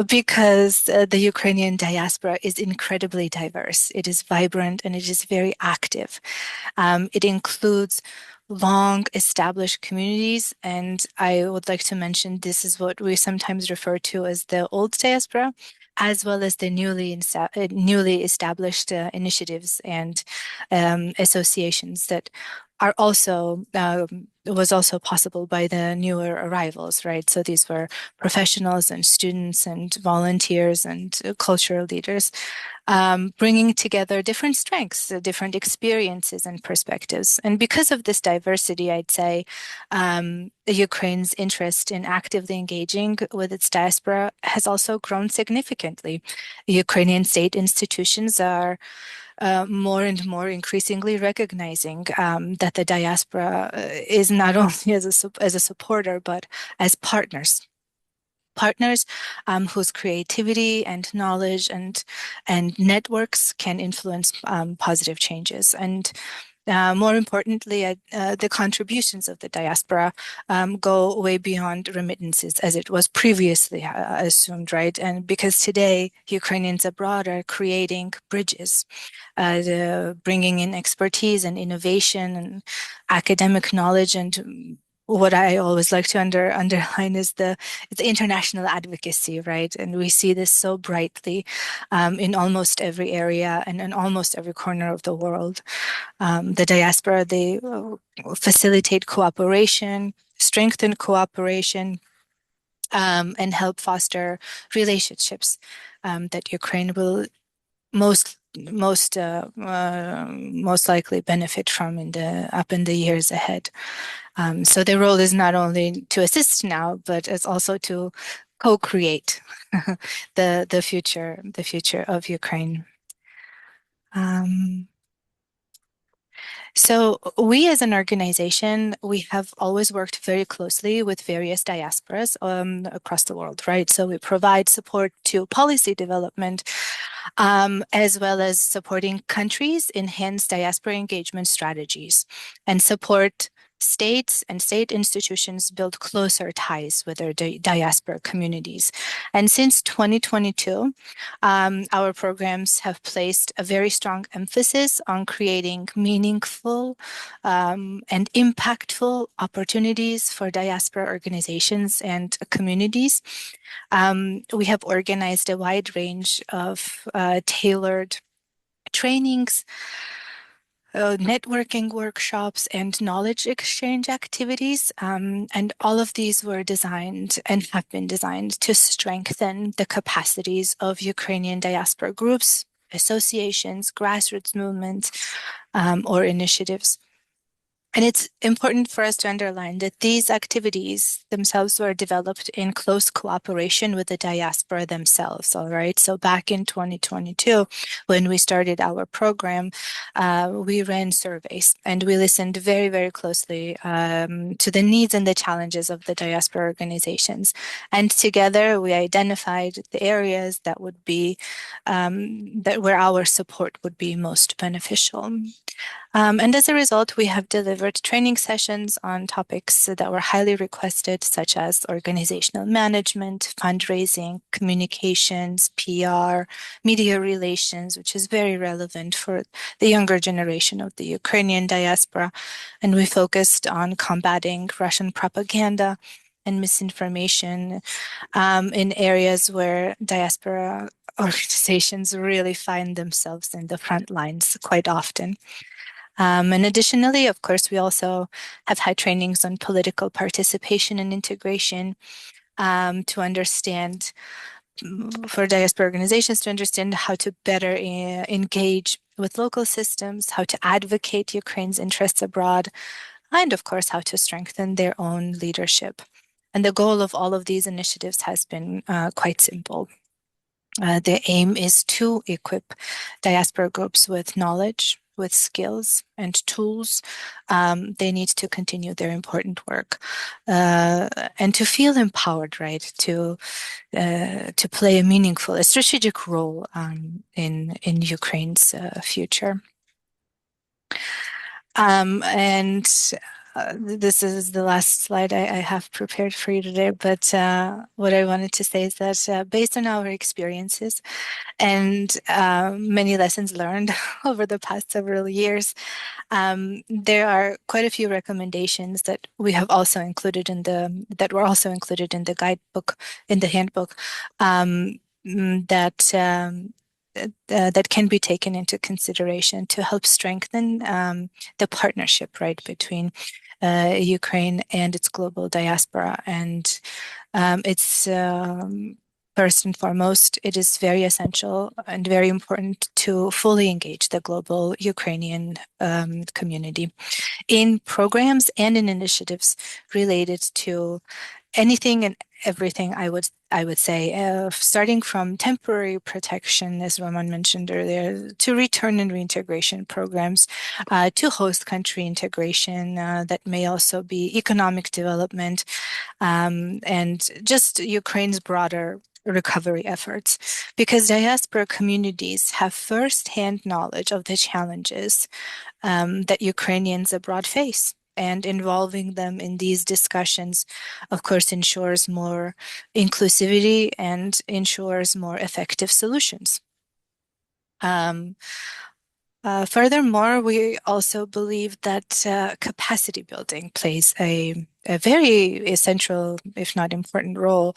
because the Ukrainian diaspora is incredibly diverse. It is vibrant and it is very active. It includes long-established communities, and I would like to mention this is what we sometimes refer to as the old diaspora, as well as the newly established initiatives and associations that are also was also possible by the newer arrivals, right? So these were professionals and students and volunteers and cultural leaders, bringing together different strengths, different experiences and perspectives. And because of this diversity, I'd say Ukraine's interest in actively engaging with its diaspora has also grown significantly. Ukrainian state institutions are more and more increasingly recognizing that the diaspora is not only as a supporter, but as partners. Partners whose creativity and knowledge and networks can influence positive changes. And more importantly, the contributions of the diaspora go way beyond remittances as it was previously assumed, right? And because today Ukrainians abroad are creating bridges, bringing in expertise and innovation and academic knowledge. And what I always like to underline is the international advocacy, right? And we see this so brightly in almost every area and in almost every corner of the world. The diaspora, they facilitate cooperation, strengthen cooperation, and help foster relationships that Ukraine will most likely benefit from in the years ahead. So their role is not only to assist now, but it's also to co-create the future of Ukraine. So we as an organization, we have always worked very closely with various diasporas across the world, right? So we provide support to policy development, as well as supporting countries enhance diaspora engagement strategies and support states and state institutions build closer ties with their diaspora communities. And since 2022, our programs have placed a very strong emphasis on creating meaningful and impactful opportunities for diaspora organizations and communities. We have organized a wide range of tailored trainings, networking workshops, and knowledge exchange activities. And all of these were designed and have been designed to strengthen the capacities of Ukrainian diaspora groups, associations, grassroots movements, or initiatives. And it's important for us to underline that these activities themselves were developed in close cooperation with the diaspora themselves, all right? So back in 2022, when we started our program, we ran surveys and we listened very, very closely to the needs and the challenges of the diaspora organizations. And together we identified the areas that would be, where our support would be most beneficial. And as a result, we have delivered training sessions on topics that were highly requested, such as organizational management, fundraising, communications, PR, media relations, which is very relevant for the younger generation of the Ukrainian diaspora. And we focused on combating Russian propaganda and misinformation in areas where diaspora organizations really find themselves in the front lines quite often. And additionally, of course, we also have had trainings on political participation and integration to understand, for diaspora organizations to understand how to better engage with local systems, how to advocate Ukraine's interests abroad, and of course, how to strengthen their own leadership. And the goal of all of these initiatives has been quite simple. The aim is to equip diaspora groups with knowledge, with skills and tools they need to continue their important work and to feel empowered, right, to play a strategic role in Ukraine's future. And this is the last slide I have prepared for you today, but what I wanted to say is that based on our experiences and many lessons learned over the past several years, there are quite a few recommendations that we have also included that were also included in the guidebook, in the handbook, that can be taken into consideration to help strengthen the partnership, right, between Ukraine and its global diaspora. And it's first and foremost, it is very essential and very important to fully engage the global Ukrainian community in programs and in initiatives related to anything and everything, I would say, starting from temporary protection, as Roman mentioned earlier, to return and reintegration programs, to host country integration, that may also be economic development, and just Ukraine's broader recovery efforts, because diaspora communities have firsthand knowledge of the challenges that Ukrainians abroad face. And involving them in these discussions, of course, ensures more inclusivity and ensures more effective solutions. Furthermore, we also believe that capacity building plays a very essential, if not important, role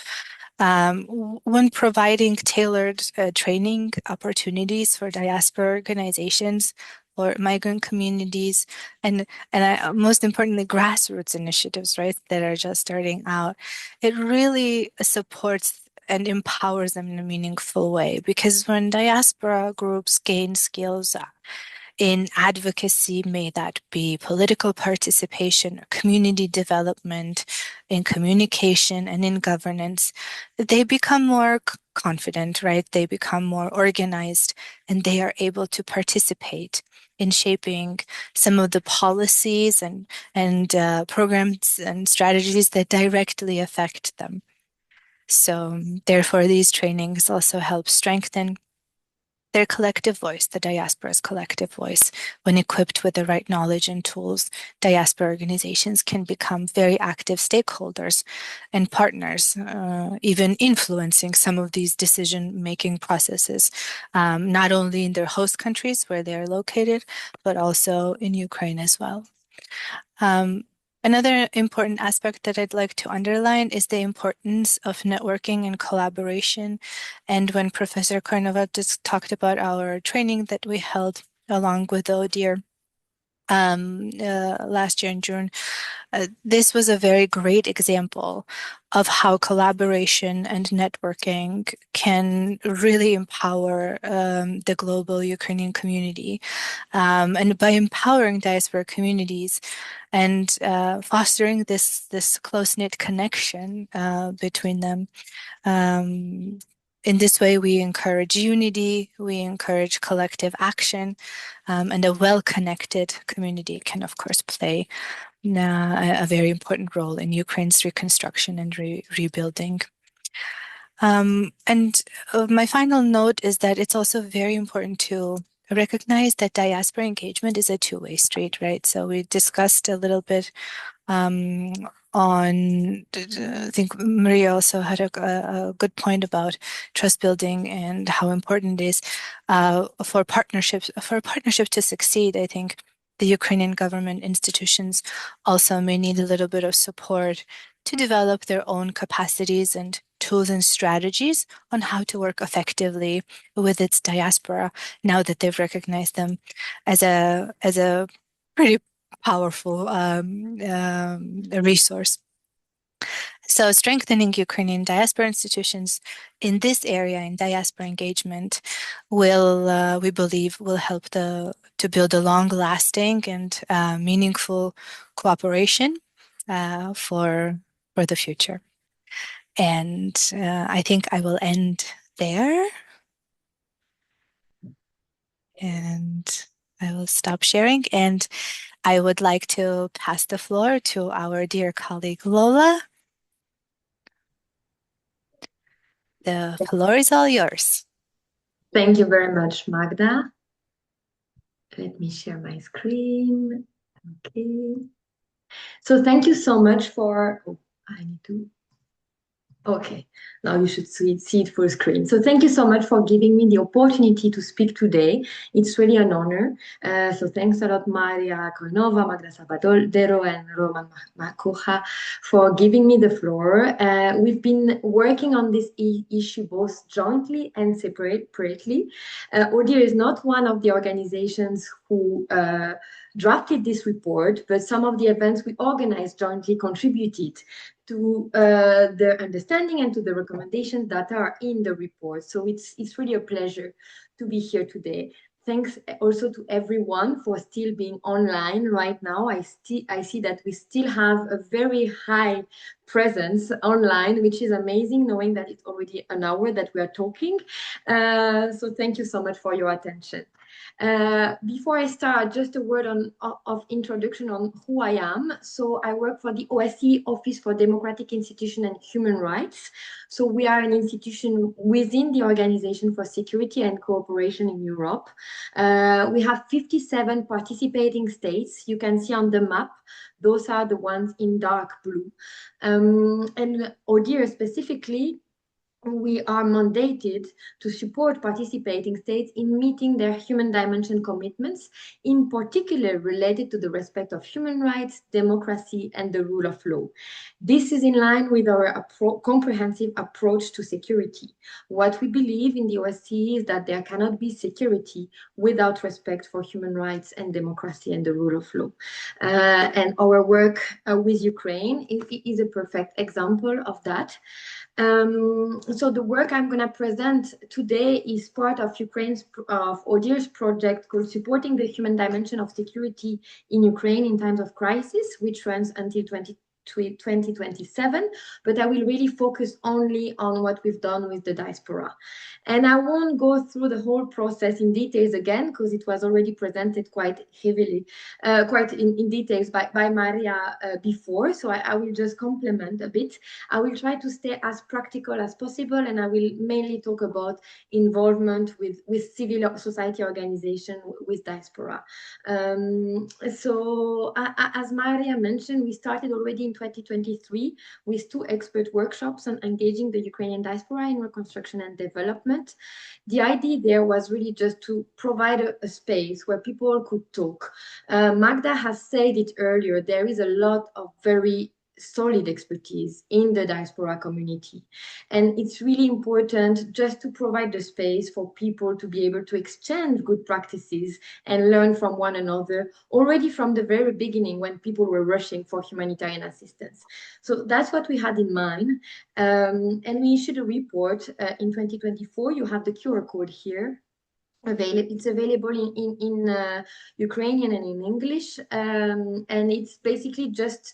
when providing tailored training opportunities for diaspora organizations or migrant communities, and most importantly, grassroots initiatives, right, that are just starting out. It really supports and empowers them in a meaningful way, because when diaspora groups gain skills in advocacy, may that be political participation, community development, in communication, and in governance, they become more confident, right? They become more organized, and they are able to participate in shaping some of the policies and programs and strategies that directly affect them. So therefore, these trainings also help strengthen their collective voice, the diaspora's collective voice. When equipped with the right knowledge and tools, diaspora organizations can become very active stakeholders and partners, even influencing some of these decision-making processes, not only in their host countries where they are located, but also in Ukraine as well. Another important aspect that I'd like to underline is the importance of networking and collaboration. And when Professor Koinova just talked about our training that we held along with the ODIHR last year in June, this was a very great example of how collaboration and networking can really empower the global Ukrainian community. And by empowering diaspora communities and fostering this close-knit connection between them, in this way, we encourage unity, we encourage collective action, and a well-connected community can, of course, play a very important role in Ukraine's reconstruction and rebuilding. And my final note is that it's also very important to recognize that diaspora engagement is a two-way street, right? So we discussed a little bit I think Maria also had a good point about trust building and how important it is for a partnership to succeed. I think the Ukrainian government institutions also may need a little bit of support to develop their own capacities and tools and strategies on how to work effectively with its diaspora now that they've recognized them as a pretty powerful resource. So strengthening Ukrainian diaspora institutions in this area, in diaspora engagement, will, we believe, will help to build a long-lasting and meaningful cooperation for the future. And I think I will end there. And I will stop sharing. And I would like to pass the floor to our dear colleague Lola. The floor is all yours. Thank you very much, Magda. Let me share my screen. Okay. So thank you so much for, I need to, okay, now you should see it full screen. So thank you so much for giving me the opportunity to speak today. It's really an honor. So thanks a lot, Maria Koinova, Magda Sabadero, and Roman Makocha for giving me the floor. We've been working on this issue both jointly and separately. ODIHR is not one of the organizations who drafted this report, but some of the events we organized jointly contributed to the understanding and to the recommendations that are in the report. So it's really a pleasure to be here today. Thanks also to everyone for still being online right now. I see that we still have a very high presence online, which is amazing, knowing that it's already an hour that we are talking. So thank you so much for your attention. Before I start, just a word of introduction on who I am. So I work for the OSCE Office for Democratic Institutions and Human Rights. So we are an institution within the Organization for Security and Cooperation in Europe. We have 57 participating states. You can see on the map, those are the ones in dark blue. And ODIHR specifically, we are mandated to support participating states in meeting their human dimension commitments, in particular related to the respect of human rights, democracy, and the rule of law. This is in line with our comprehensive approach to security. What we believe in the OSCE is that there cannot be security without respect for human rights and democracy and the rule of law. And our work with Ukraine is a perfect example of that. So the work I'm going to present today is part of ODIHR's project called Supporting the Human Dimension of Security in Ukraine in Times of Crisis, which runs until 2027, but I will really focus only on what we've done with the diaspora. And I won't go through the whole process in details again, because it was already presented quite heavily, quite in details by Maria before, so I will just complement a bit. I will try to stay as practical as possible, and I will mainly talk about involvement with civil society organization with diaspora. So as Maria mentioned, we started already in 2023 with 2 expert workshops on engaging the Ukrainian diaspora in reconstruction and development. The idea there was really just to provide a space where people could talk. Magda has said it earlier, there is a lot of very solid expertise in the diaspora community. And it's really important just to provide the space for people to be able to exchange good practices and learn from one another already from the very beginning when people were rushing for humanitarian assistance. So that's what we had in mind. And we issued a report in 2024. You have the QR code here. It's available in Ukrainian and in English. And it's basically just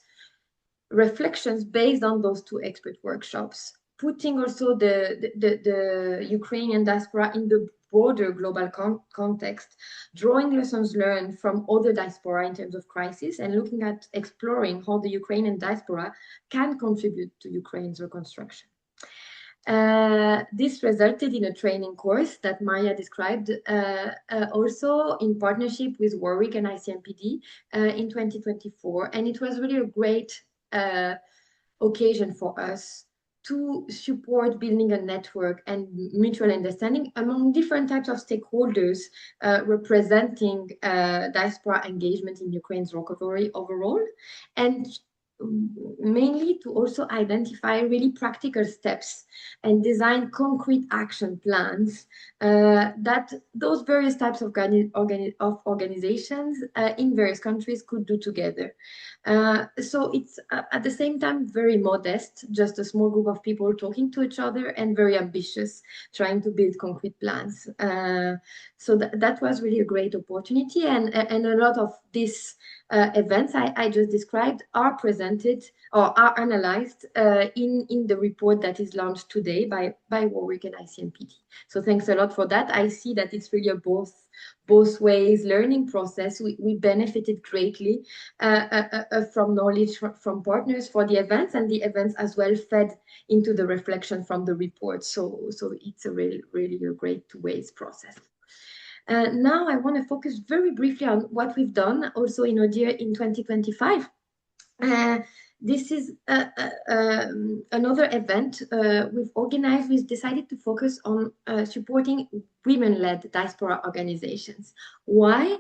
reflections based on those 2 expert workshops, putting also the Ukrainian diaspora in the broader global context, drawing lessons learned from other diaspora in terms of crisis, and looking at exploring how the Ukrainian diaspora can contribute to Ukraine's reconstruction. This resulted in a training course that Maria described, also in partnership with Warwick and ICMPD in 2024. And it was really a great occasion for us to support building a network and mutual understanding among different types of stakeholders representing diaspora engagement in Ukraine's recovery overall, and mainly to also identify really practical steps and design concrete action plans that those various types of organizations in various countries could do together. So it's at the same time very modest, just a small group of people talking to each other, and very ambitious, trying to build concrete plans. So that was really a great opportunity, and a lot of these events I just described are presented or are analyzed in the report that is launched today by Warwick and ICMPD. So thanks a lot for that. I see that it's really a both ways learning process. We benefited greatly from knowledge from partners for the events, and the events as well fed into the reflection from the report. So it's a really a great 2 ways process. Now I want to focus very briefly on what we've done also in ODIHR in 2025. This is another event we've organized. We've decided to focus on supporting women-led diaspora organizations. Why?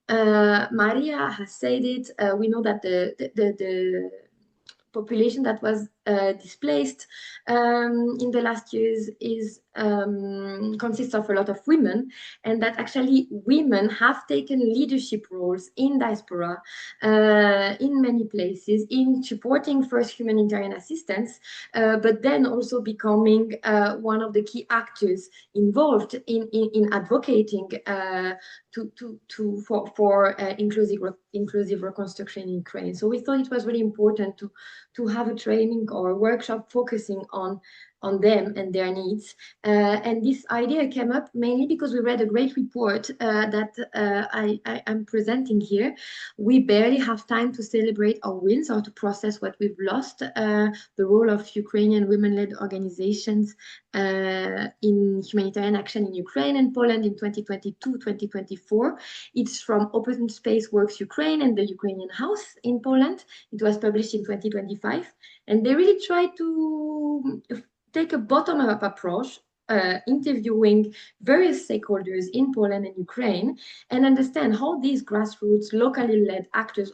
Maria has said it. We know that the population that was displaced in the last years consists of a lot of women, and that actually women have taken leadership roles in diaspora in many places in supporting first humanitarian assistance, but then also becoming one of the key actors involved in advocating for inclusive reconstruction in Ukraine. So we thought it was really important to have a training or a workshop focusing on them and their needs. And this idea came up mainly because we read a great report that I'm presenting here. We barely have time to celebrate our wins or to process what we've lost. The role of Ukrainian women-led organizations in humanitarian action in Ukraine and Poland in 2022-2024. It's from Open Space Works Ukraine and the Ukrainian House in Poland. It was published in 2025. And they really tried to take a bottom-up approach, interviewing various stakeholders in Poland and Ukraine, and understand how these grassroots, locally led actors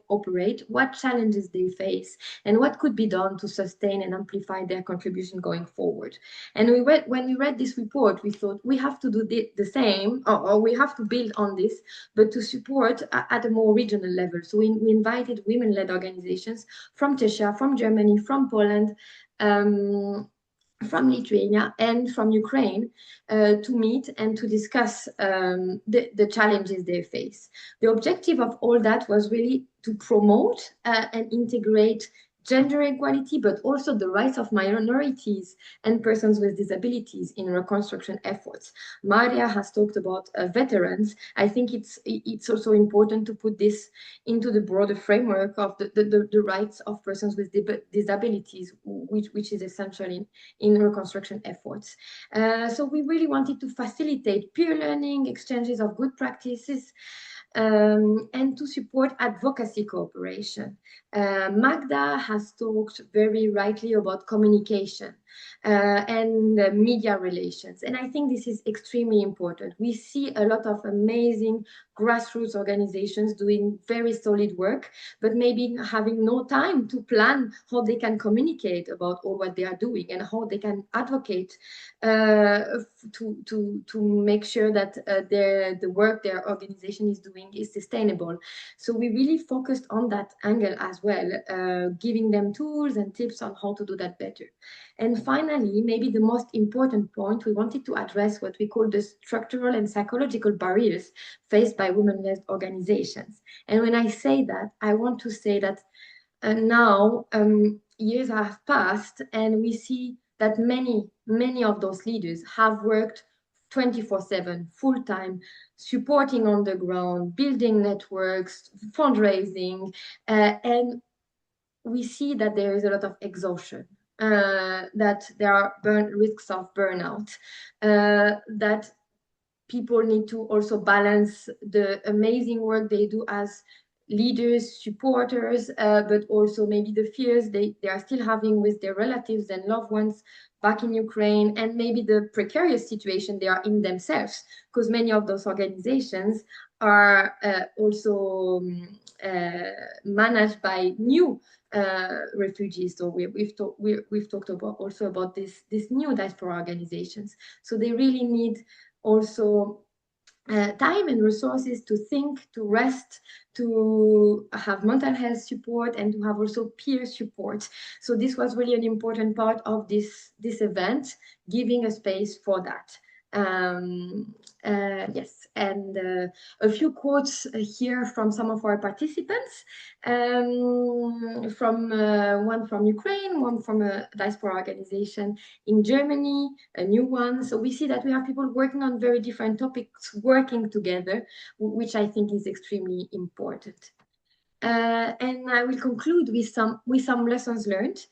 operate, what challenges they face, and what could be done to sustain and amplify their contribution going forward. And when we read this report, we thought we have to do the same, or we have to build on this, but to support at a more regional level. So we invited women-led organizations from Czechia, from Germany, from Poland, from Lithuania and from Ukraine to meet and to discuss the challenges they face. The objective of all that was really to promote and integrate gender equality, but also the rights of minorities and persons with disabilities in reconstruction efforts. Maria has talked about veterans. I think it's also important to put this into the broader framework of the rights of persons with disabilities, which is essential in reconstruction efforts. So we really wanted to facilitate peer learning, exchanges of good practices, and to support advocacy cooperation. Magda has talked very rightly about communication and media relations. And I think this is extremely important. We see a lot of amazing grassroots organizations doing very solid work, but maybe having no time to plan how they can communicate about all what they are doing and how they can advocate to make sure that the work their organization is doing is sustainable. So we really focused on that angle as well, giving them tools and tips on how to do that better. And finally, maybe the most important point, we wanted to address what we call the structural and psychological barriers faced by women-led organizations. And when I say that, I want to say that now years have passed and we see that many of those leaders have worked 24/7, full-time, supporting on the ground, building networks, fundraising, and we see that there is a lot of exhaustion, that there are risks of burnout, that people need to also balance the amazing work they do as leaders, supporters, but also maybe the fears they are still having with their relatives and loved ones back in Ukraine, and maybe the precarious situation they are in themselves, because many of those organizations are also managed by new refugees. So we've talked about also about this new diaspora organizations. So they really need also time and resources to think, to rest, to have mental health support, and to have also peer support. So this was really an important part of this event, giving a space for that. Yes, and a few quotes here from some of our participants, from one from Ukraine, one from a diaspora organization in Germany, a new one. So we see that we have people working on very different topics, working together, which I think is extremely important. And I will conclude with some lessons learned.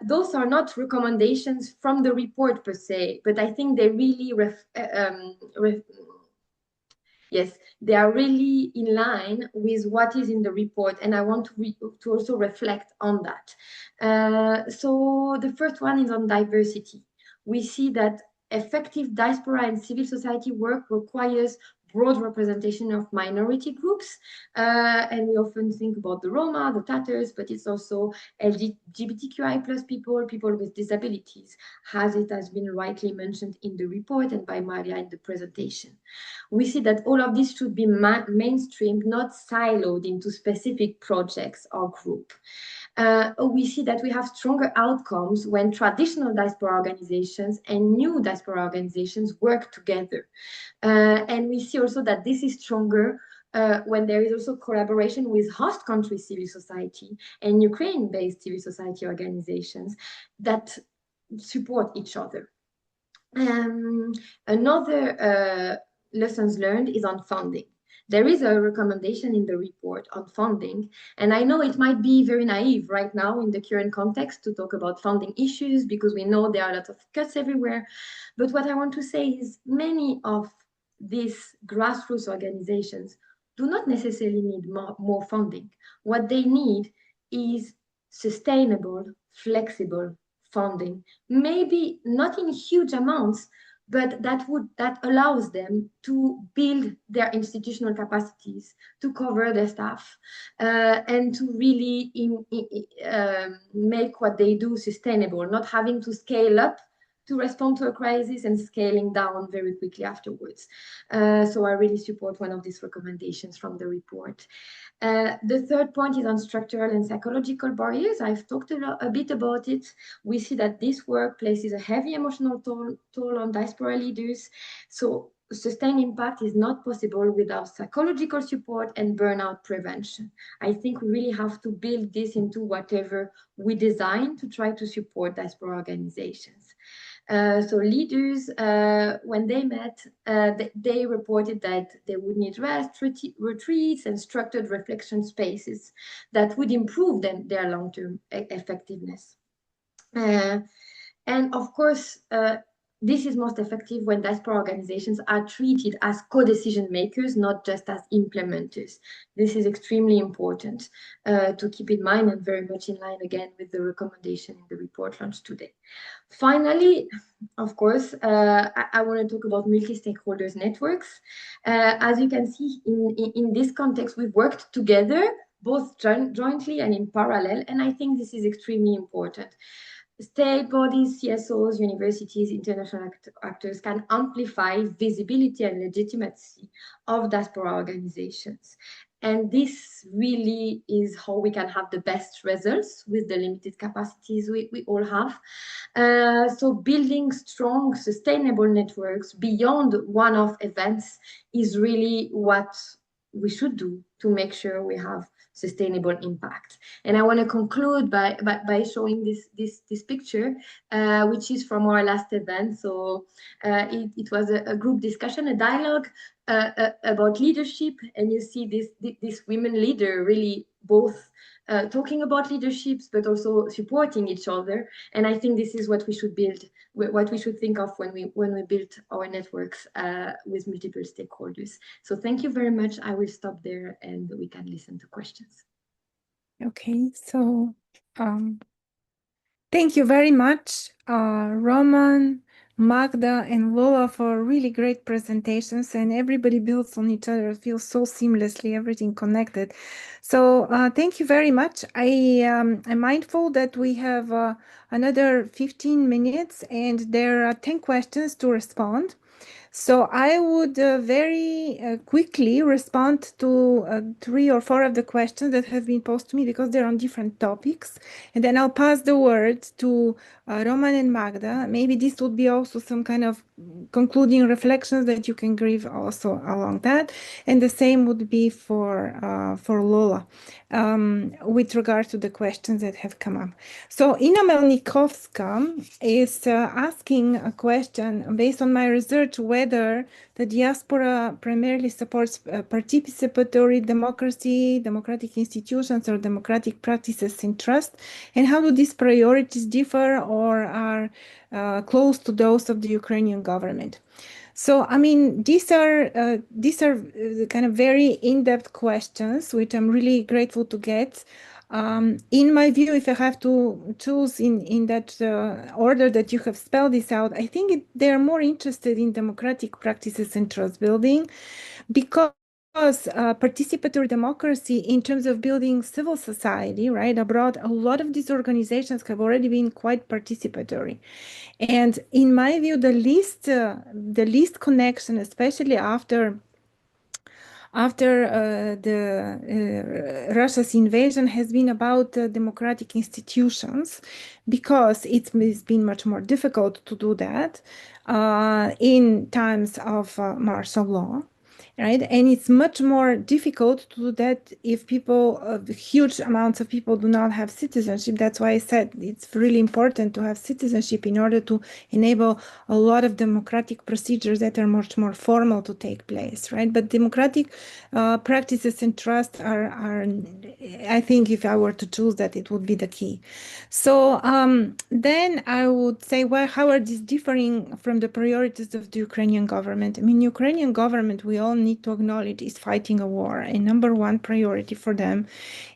Those are not recommendations from the report per se, but I think they really yes, they are really in line with what is in the report, and I want to also reflect on that. So the first one is on diversity. We see that effective diaspora and civil society work requires broad representation of minority groups. And we often think about the Roma, the Tatars, but it's also LGBTQI plus people, people with disabilities, as it has been rightly mentioned in the report and by Maria in the presentation. We see that all of this should be mainstreamed, not siloed into specific projects or group. We see that we have stronger outcomes when traditional diaspora organizations and new diaspora organizations work together. And we see also that this is stronger when there is also collaboration with host country civil society and Ukraine-based civil society organizations that support each other. Another lessons learned is on funding. There is a recommendation in the report on funding, and I know it might be very naive right now in the current context to talk about funding issues because we know there are a lot of cuts everywhere. But what I want to say is many of these grassroots organizations do not necessarily need more funding. What they need is sustainable, flexible funding, maybe not in huge amounts, but that allows them to build their institutional capacities, to cover their staff, and to really make what they do sustainable, not having to scale up to respond to a crisis and scaling down very quickly afterwards. So I really support one of these recommendations from the report. The third point is on structural and psychological barriers. I've talked a bit about it. We see that this work places a heavy emotional toll on diaspora leaders. So sustained impact is not possible without psychological support and burnout prevention. I think we really have to build this into whatever we design to try to support diaspora organizations. So leaders, when they met, they reported that they would need rest, retreats, and structured reflection spaces that would improve their long-term effectiveness. And of course, this is most effective when diaspora organizations are treated as co-decision makers, not just as implementers. This is extremely important to keep in mind and very much in line again with the recommendation in the report launched today. Finally, of course, I want to talk about multi-stakeholders networks. As you can see in this context, we've worked together, both jointly and in parallel, and I think this is extremely important. State bodies, CSOs, universities, international actors can amplify visibility and legitimacy of diaspora organizations. And this really is how we can have the best results with the limited capacities we all have. So building strong, sustainable networks beyond one-off events is really what we should do to make sure we have sustainable impact. And I want to conclude by showing this picture, which is from our last event. So it was a group discussion, a dialogue about leadership, and you see this women leader really both talking about leaderships, but also supporting each other. And I think this is what we should build, what we should think of when we build our networks with multiple stakeholders. So thank you very much. I will stop there and we can listen to questions. Okay, so thank you very much, Roman, Magda, and Lola for really great presentations, and everybody builds on each other. It feels so seamlessly, everything connected. So thank you very much. I'm mindful that we have another 15 minutes and there are 10 questions to respond. So I would very quickly respond to 3 or 4 of the questions that have been posed to me because they're on different topics. And then I'll pass the word to Roman and Magda. Maybe this would be also some kind of concluding reflections that you can give also along that. And the same would be for Lola with regard to the questions that have come up. So Ina Melnikowska is asking a question based on my research whether the diaspora primarily supports participatory democracy, democratic institutions, or democratic practices in trust, and how do these priorities differ or are close to those of the Ukrainian government. So, I mean, these are kind of very in-depth questions, which I'm really grateful to get. In my view, if I have to choose in that order that you have spelled this out, I think they're more interested in democratic practices and trust building, because participatory democracy in terms of building civil society, right, abroad, a lot of these organizations have already been quite participatory. And in my view, the least connection, especially after Russia's invasion, has been about democratic institutions, because it's been much more difficult to do that in times of martial law. Right, and it's much more difficult to do that if huge amounts of people do not have citizenship. That's why I said it's really important to have citizenship in order to enable a lot of democratic procedures that are much more formal to take place, right? But democratic practices and trust are, I think, if I were to choose that, it would be the key. So then I would say, well, how are these differing from the priorities of the Ukrainian government? I mean, Ukrainian government, we all need to acknowledge, is fighting a war. And number one priority for them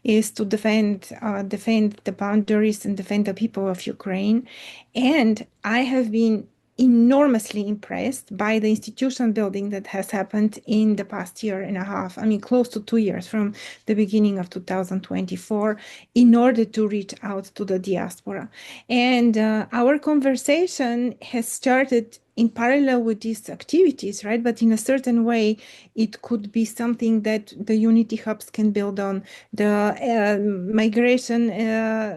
is to defend the boundaries and defend the people of Ukraine. And I have been enormously impressed by the institution building that has happened in the past year and a half. I mean, close to 2 years from the beginning of 2024, in order to reach out to the diaspora. And our conversation has started in parallel with these activities, right? But in a certain way, it could be something that the Unity Hubs can build on, the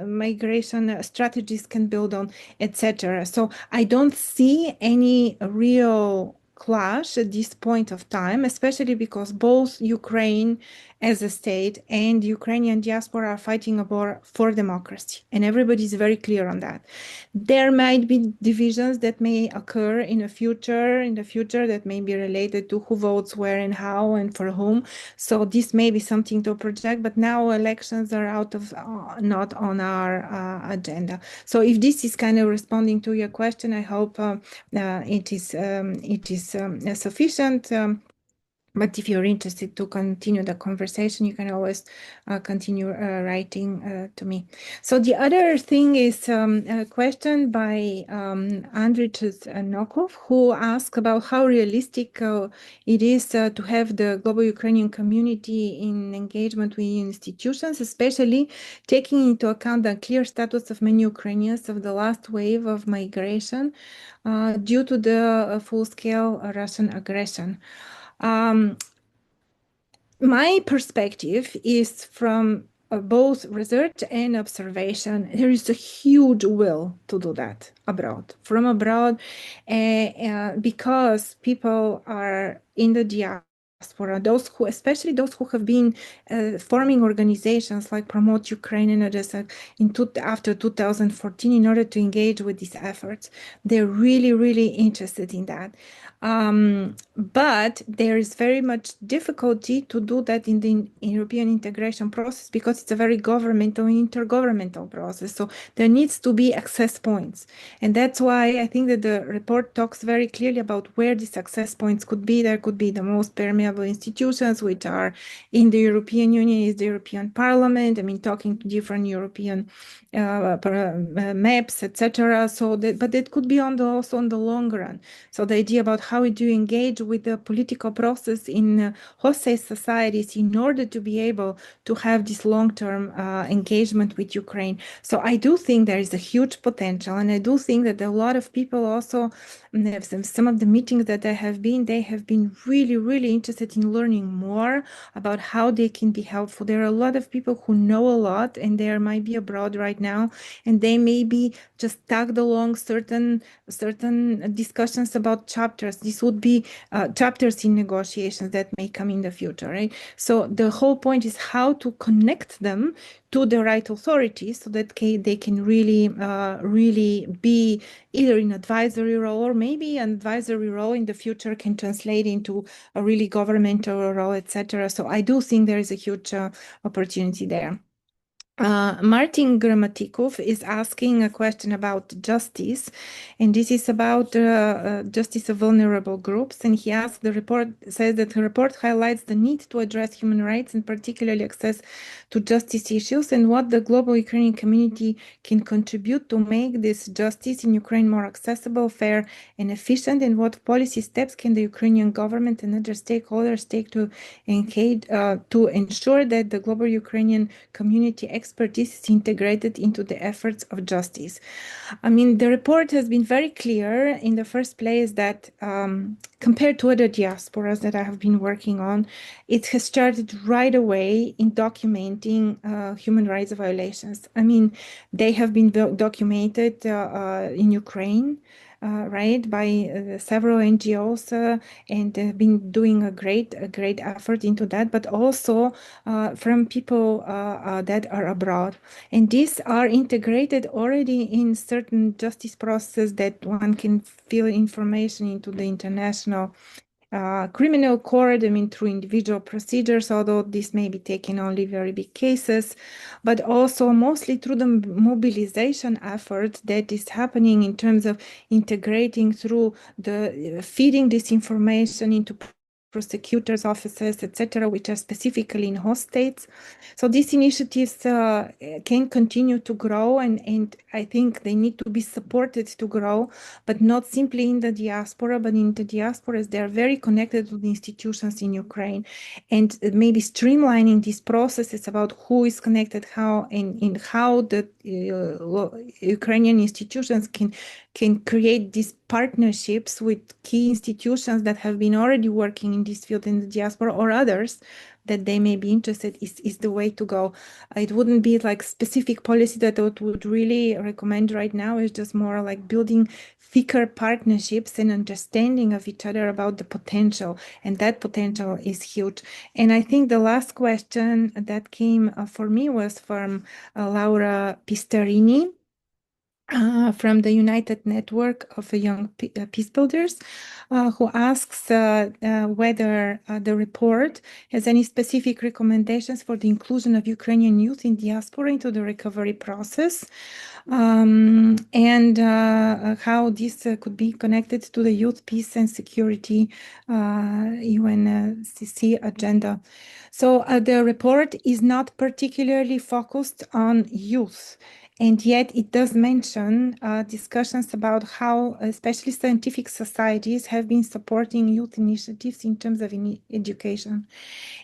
migration strategies can build on, etc. So I don't see any real clash at this point of time, especially because both Ukraine as a state and Ukrainian diaspora are fighting a war for democracy, and everybody is very clear on that. There might be divisions that may occur in the future that may be related to who votes where and how and for whom. So this may be something to project, but now elections are out of not on our agenda. So if this is kind of responding to your question, I hope it is sufficient. But if you're interested to continue the conversation, you can always continue writing to me. So the other thing is a question by Andriy Nokov, who asked about how realistic it is to have the global Ukrainian community in engagement with institutions, especially taking into account the clear status of many Ukrainians of the last wave of migration due to the full-scale Russian aggression. My perspective is from both research and observation. There is a huge will to do that from abroad, because people are in the diaspora, especially those who have been forming organizations like Promote Ukraine and others after 2014 in order to engage with these efforts. They're really, really interested in that. But there is very much difficulty to do that in the European integration process, because it's a very governmental and intergovernmental process. So there needs to be access points. And that's why I think that the report talks very clearly about where these access points could be. There could be the most permeable institutions, which are in the European Union, is the European Parliament. I mean, talking to different European maps, etc. But it could be also on the long run. So the idea about how do you engage with the political process in host societies in order to be able to have this long-term engagement with Ukraine. So I do think there is a huge potential, and I do think that a lot of people also, some of the meetings that they have been really, really interested in learning more about how they can be helpful. There are a lot of people who know a lot, and they might be abroad right now, and they may be just tagged along certain discussions about chapters. This would be chapters in negotiations that may come in the future, right? So the whole point is how to connect them to the right authorities so that they can really, really be either in advisory role, or maybe an advisory role in the future can translate into a really governmental role, etc. So I do think there is a huge opportunity there. Martin Gramatikov is asking a question about justice, and this is about justice of vulnerable groups. And he asks, the report says that the report highlights the need to address human rights and particularly access to justice issues, and what the global Ukrainian community can contribute to make this justice in Ukraine more accessible, fair, and efficient, and what policy steps can the Ukrainian government and other stakeholders take to engage to ensure that the global Ukrainian community expertise is integrated into the efforts of justice. I mean, the report has been very clear in the first place that compared to other diasporas that I have been working on, it has started right away in documenting human rights violations. I mean, they have been documented in Ukraine, right, by several NGOs, and they've been doing a great effort into that, but also from people that are abroad. And these are integrated already in certain justice process that one can fill information into the international criminal court, I mean, through individual procedures, although this may be taking only very big cases, but also mostly through the mobilization effort that is happening in terms of integrating through the feeding this information into prosecutors' offices, etc., which are specifically in host states. So these initiatives can continue to grow, and I think they need to be supported to grow, but not simply in the diaspora, but in the diasporas. They are very connected to the institutions in Ukraine, and maybe streamlining these processes about who is connected, how, and how the Ukrainian institutions can create these partnerships with key institutions that have been already working in this field in the diaspora, or others that they may be interested, is the way to go. It wouldn't be like specific policy that I would really recommend right now. It's just more like building thicker partnerships and understanding of each other about the potential, and that potential is huge. And I think the last question that came for me was from Laura Pistarini, from the United Network of Young Peace Builders, who asks whether the report has any specific recommendations for the inclusion of Ukrainian youth in diaspora into the recovery process, and how this could be connected to the Youth, Peace and Security UNCC agenda. So the report is not particularly focused on youth, and yet it does mention discussions about how especially scientific societies have been supporting youth initiatives in terms of education.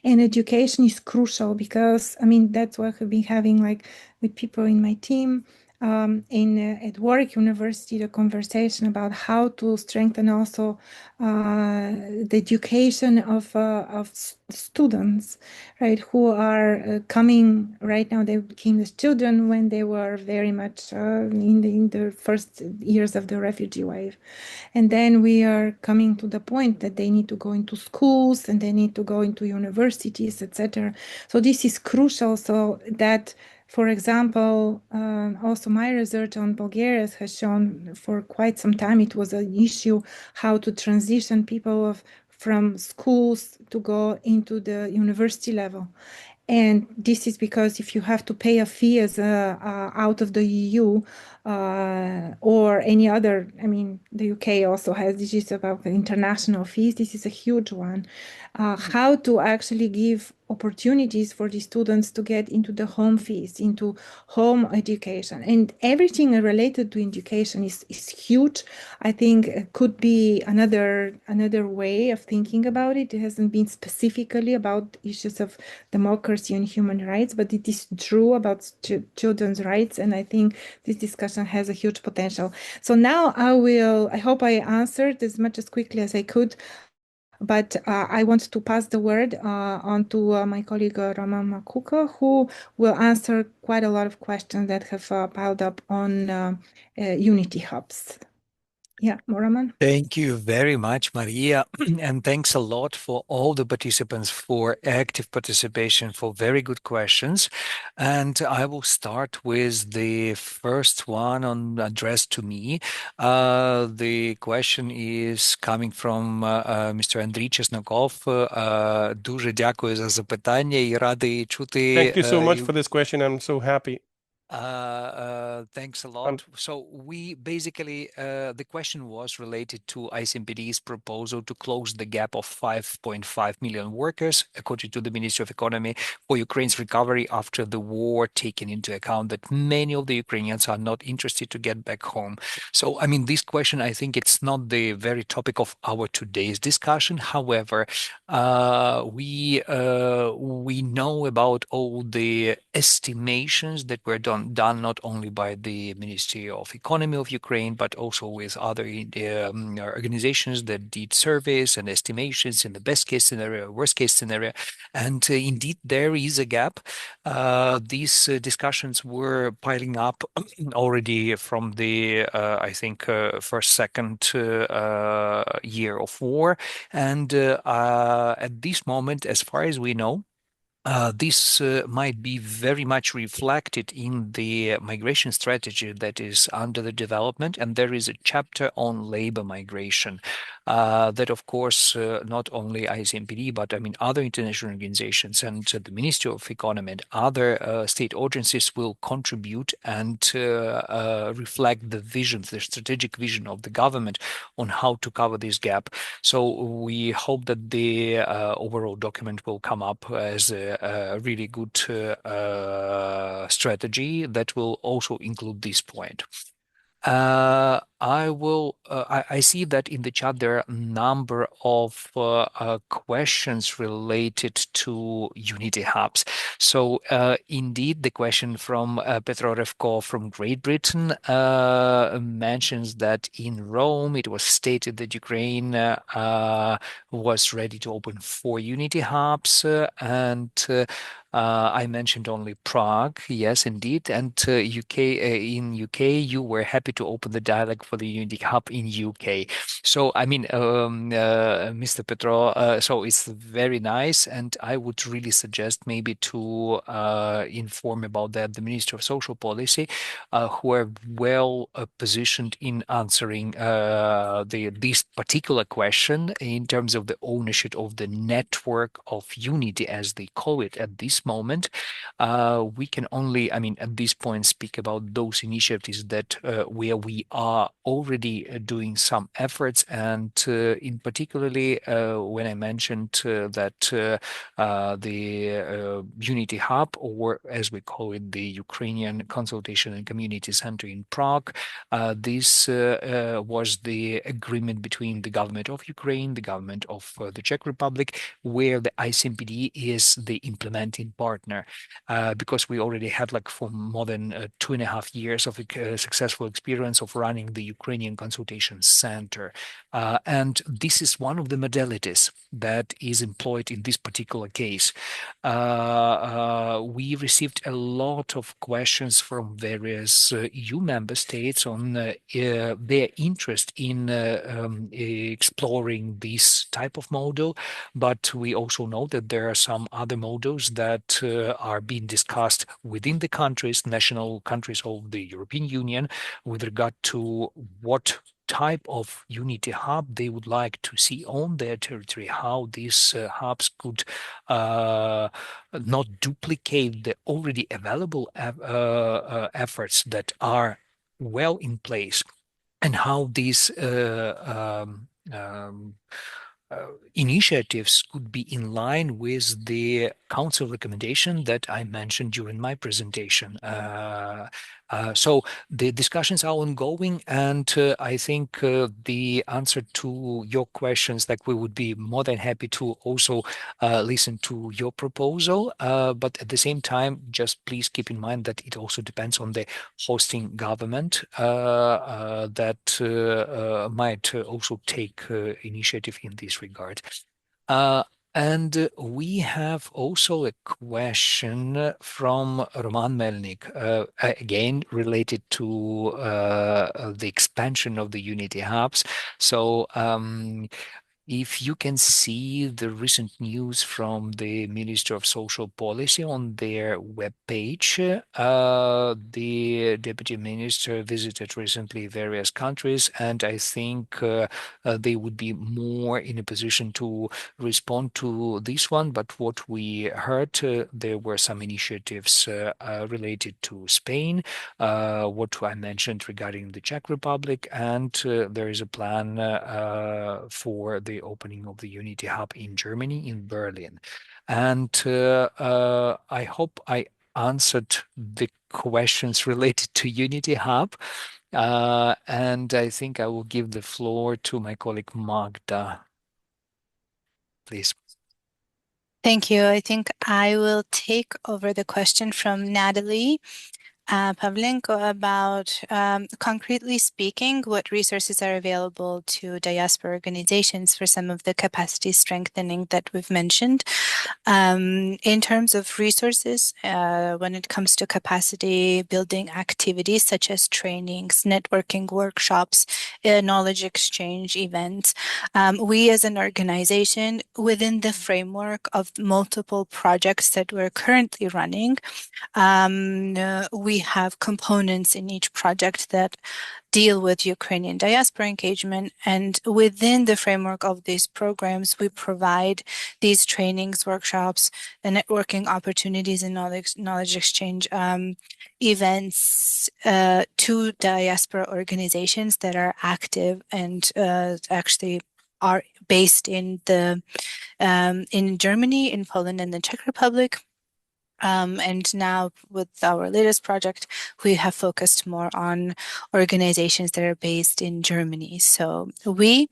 And education is crucial because, I mean, that's what I've been having like with people in my team at Warwick University, the conversation about how to strengthen also the education of students, right, who are coming right now. They became the children when they were very much in the first years of the refugee wave. And then we are coming to the point that they need to go into schools and they need to go into universities, etc. So this is crucial, so that, for example, also my research on Bulgaria has shown for quite some time it was an issue how to transition people from schools to go into the university level. And this is because if you have to pay a fee as out of the EU or any other, I mean, the UK also has this is about the international fees. This is a huge one. How to actually give opportunities for the students to get into the home fees, into home education, and everything related to education is huge. I think it could be another way of thinking about it. It hasn't been specifically about issues of democracy and human rights, but it is true about children's rights, and I think this discussion has a huge potential. So now I hope I answered as much as quickly as I could. But I want to pass the word on to my colleague Roman Makuka, who will answer quite a lot of questions that have piled up on Unity Hubs. Yeah, Moraman. Thank you very much, Maria. And thanks a lot for all the participants for active participation, for very good questions. And I will start with the first one addressed to me. The question is coming from Mr. Андрій Чесноков. Дуже дякую за запитання і радий чути. Thank you so much for this question. I'm so happy. Thanks a lot. So we basically, the question was related to ICMPD's proposal to close the gap of 5.5 million workers, according to the Ministry of Economy, for Ukraine's recovery after the war, taking into account that many of the Ukrainians are not interested to get back home. So, I mean, this question, I think it's not the very topic of our today's discussion. However, we know about all the estimations that were done not only by the Ministry of Economy of Ukraine, but also with other organizations that did surveys and estimations in the best case scenario, worst case scenario. And indeed, there is a gap. These discussions were piling up already from the, I think, first, second year of war. And at this moment, as far as we know, this might be very much reflected in the migration strategy that is under the development, and there is a chapter on labor migration that, of course, not only ICMPD, but I mean other international organizations and the Ministry of Economy and other state agencies will contribute and reflect the vision, the strategic vision of the government on how to cover this gap. So we hope that the overall document will come up as a really good strategy that will also include this point. I see that in the chat there are a number of questions related to Unity Hubs. So indeed, the question from Petro Revko from Great Britain mentions that in Rome, it was stated that Ukraine was ready to open 4 Unity Hubs, and I mentioned only Prague. Yes, indeed. And in UK, you were happy to open the dialogue for the Unity Hub in UK. So, I mean, Mr. Petro, so it's very nice. And I would really suggest maybe to inform about that the Ministry of Social Policy, who are well positioned in answering this particular question in terms of the ownership of the network of Unity, as they call it at this moment. We can only, I mean, at this point, speak about those initiatives that where we are already doing some efforts, and in particularly when I mentioned that the Unity Hub, or as we call it, the Ukrainian Consultation and Community Center in Prague, this was the agreement between the government of Ukraine, the government of the Czech Republic, where the ICMPD is the implementing partner, because we already had like for more than 2.5 years of successful experience of running the Ukrainian Consultation Center. And this is one of the modalities that is employed in this particular case. We received a lot of questions from various EU member states on their interest in exploring this type of model, but we also know that there are some other models that are being discussed within the countries, national countries of the European Union, with regard to what type of Unity Hub they would like to see on their territory, how these hubs could not duplicate the already available efforts that are well in place, and how these initiatives could be in line with the Council recommendation that I mentioned during my presentation. So the discussions are ongoing, and I think the answer to your questions, like we would be more than happy to also listen to your proposal, but at the same time, just please keep in mind that it also depends on the hosting government that might also take initiative in this regard. And we have also a question from Roman Melnik, again related to the expansion of the Unity hubs. So if you can see the recent news from the Ministry of Social Policy on their webpage, the Deputy Minister visited recently various countries, and I think they would be more in a position to respond to this one. But what we heard, there were some initiatives related to Spain, what I mentioned regarding the Czech Republic, and there is a plan for the opening of the Unity Hub in Germany, in Berlin. And I hope I answered the questions related to Unity Hub. And I think I will give the floor to my colleague Magda. Please. Thank you. I think I will take over the question from Natalie Pavlenko about, concretely speaking, what resources are available to diaspora organizations for some of the capacity strengthening that we've mentioned. In terms of resources, when it comes to capacity building activities such as trainings, networking workshops, knowledge exchange events, we as an organization, within the framework of multiple projects that we're currently running, we have components in each project that deal with Ukrainian diaspora engagement. And within the framework of these programs, we provide these trainings, workshops, and networking opportunities and knowledge exchange events to diaspora organizations that are active and actually are based in Germany, in Poland, and the Czech Republic. And now with our latest project, we have focused more on organizations that are based in Germany. So we,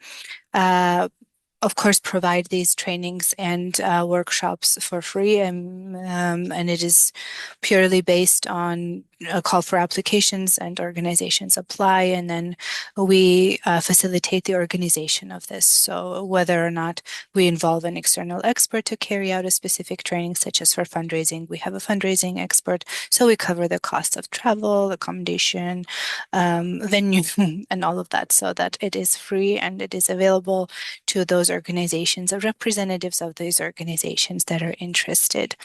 of course, provide these trainings and workshops for free, and it is purely based on a call for applications, and organizations apply, and then we facilitate the organization of this. So whether or not we involve an external expert to carry out a specific training, such as for fundraising, we have a fundraising expert, so we cover the cost of travel, accommodation, venue, and all of that, so that it is free and it is available to those organizations, or representatives of these organizations that are interested.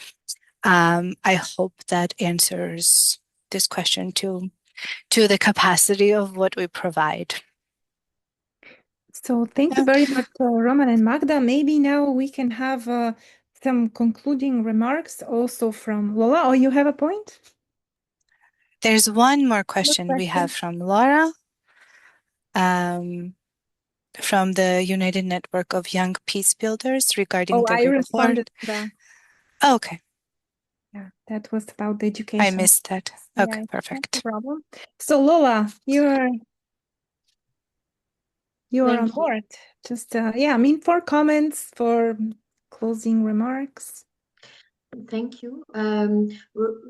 I hope that answers this question to the capacity of what we provide. So thank you very much, Roman and Magda. Maybe now we can have some concluding remarks also from Lola. Oh, you have a point? There's one more question we have from Laura, from the United Network of Young Peace Builders regarding the I report. responded to that. Oh, okay. Yeah, that was about the education. I missed that. Okay, Yeah, perfect. no problem. So Lola, you're on board. Just yeah, I mean, for comments, for closing remarks. Thank you.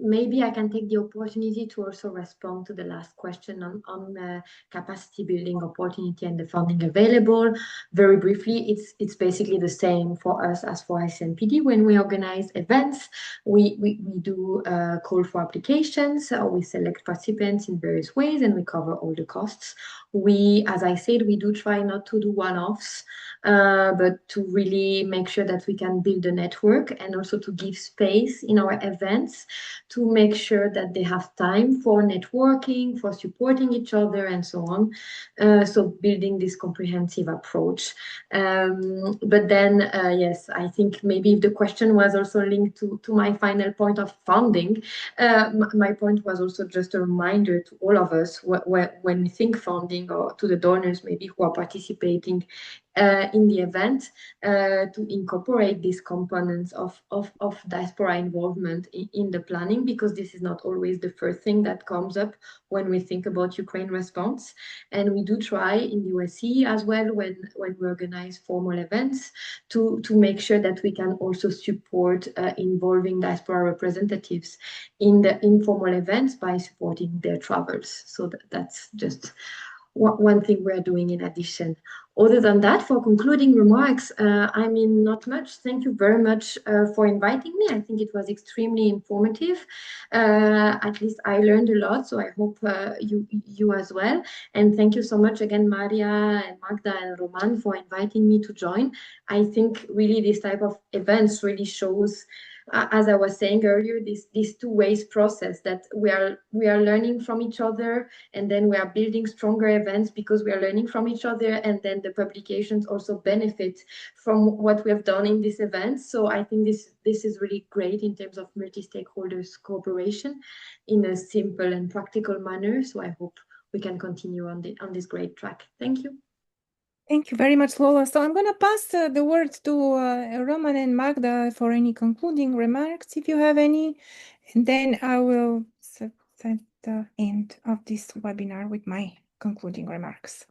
Maybe I can take the opportunity to also respond to the last question on capacity building opportunity and the funding available. Very briefly, it's basically the same for us as for ICMPD. When we organize events, we do call for applications, we select participants in various ways, and we cover all the costs. We, as I said, we do try not to do one-offs, but to really make sure that we can build a network, and also to give space in our events to make sure that they have time for networking, for supporting each other, and so on. So building this comprehensive approach. But then, yes, I think maybe if the question was also linked to my final point of funding, my point was also just a reminder to all of us when we think funding, or to the donors maybe who are participating in the event, to incorporate these components of diaspora involvement in the planning, because this is not always the first thing that comes up when we think about Ukraine response. And we do try in the OSCE as well, when we organize formal events, to make sure that we can also support involving diaspora representatives in the informal events by supporting their travels. So that's just one thing we're doing in addition. Other than that, for concluding remarks, I mean, not much. Thank you very much for inviting me. I think it was extremely informative. At least I learned a lot, so I hope you as well. And thank you so much again, Maria and Magda and Roman, for inviting me to join. I think really this type of events really shows, as I was saying earlier, this two ways process that we are learning from each other, and then we are building stronger events because we are learning from each other, and then the publications also benefit from what we have done in this event. So I think this is really great in terms of multi-stakeholders cooperation in a simple and practical manner. So I hope we can continue on this great track. Thank you. Thank you very much, Lola. So I'm going to pass the word to Roman and Magda for any concluding remarks, if you have any, and then I will set the end of this webinar with my concluding remarks.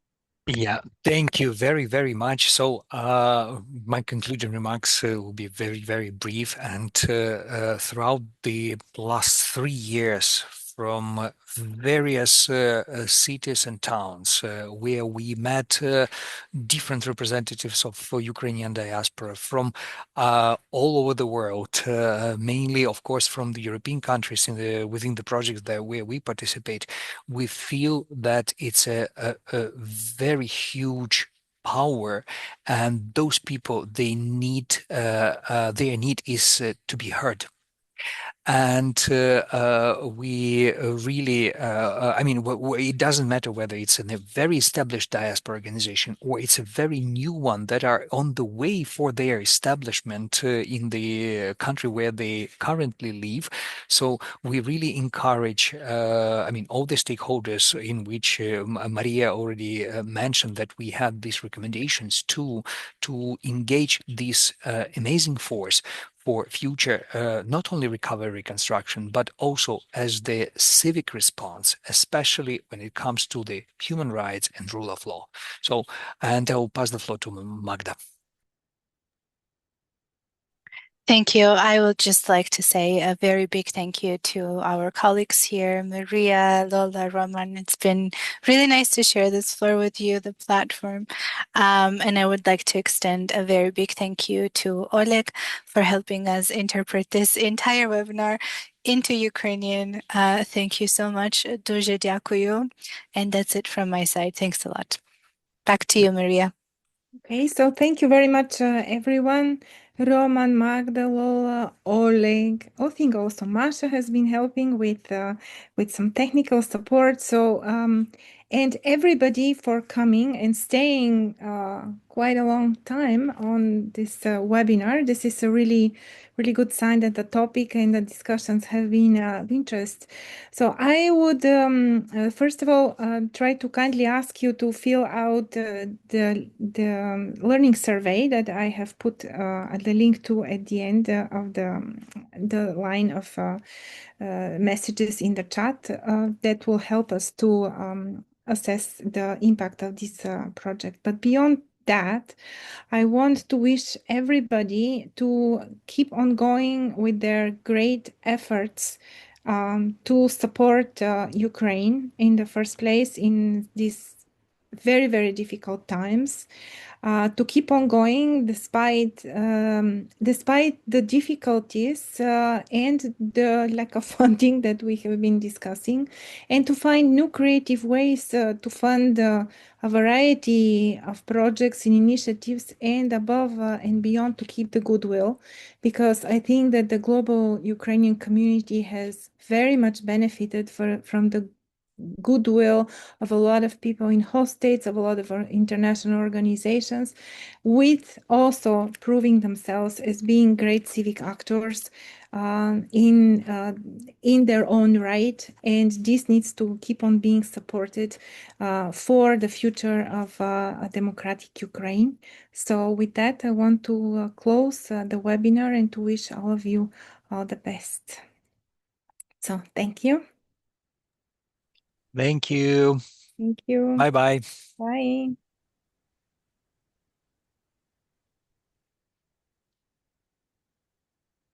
Yeah, thank you very, very much. So my concluding remarks will be very, very brief. And throughout the last 3 years, from various cities and towns where we met different representatives of Ukrainian diaspora from all over the world, mainly, of course, from the European countries within the projects where we participate, we feel that it's a very huge power, and those people, their need is to be heard. And we really, I mean, it doesn't matter whether it's in a very established diaspora organization or it's a very new one that are on the way for their establishment in the country where they currently live. So we really encourage, I mean, all the stakeholders, in which Maria already mentioned that we had these recommendations to engage this amazing force for future, not only recovery, reconstruction, but also as the civic response, especially when it comes to the human rights and rule of law. So, and I will pass the floor to Magda. Thank you. I would just like to say a very big thank you to our colleagues here, Maria, Lola, Roman. It's been really nice to share this floor with you, the platform. And I would like to extend a very big thank you to Oleg for helping us interpret this entire webinar into Ukrainian. Thank you so much. Дуже дякую. And that's it from my side. Thanks a lot. Back to you, Maria. Okay, so thank you very much, everyone. Roman, Magda, Lola, Oleg. I think also Masha has been helping with some technical support. So and everybody for coming and staying quite a long time on this webinar. This is a really good sign that the topic and the discussions have been of interest. So I would first of all try to kindly ask you to fill out the learning survey that I have put the link to at the end of the line of messages in the chat that will help us to assess the impact of this project. But beyond that, I want to wish everybody to keep on going with their great efforts to support Ukraine in the first place in these very, very difficult times. To keep on going despite the difficulties and the lack of funding that we have been discussing, and to find new creative ways to fund a variety of projects and initiatives, and above and beyond, to keep the goodwill, because I think that the global Ukrainian community has very much benefited from the goodwill of a lot of people in host states, of a lot of international organizations, with also proving themselves as being great civic actors in their own right. And this needs to keep on being supported for the future of a democratic Ukraine. So with that, I want to close the webinar and to wish all of you all the best. So thank you. Thank you. Thank you. Bye-bye. Bye.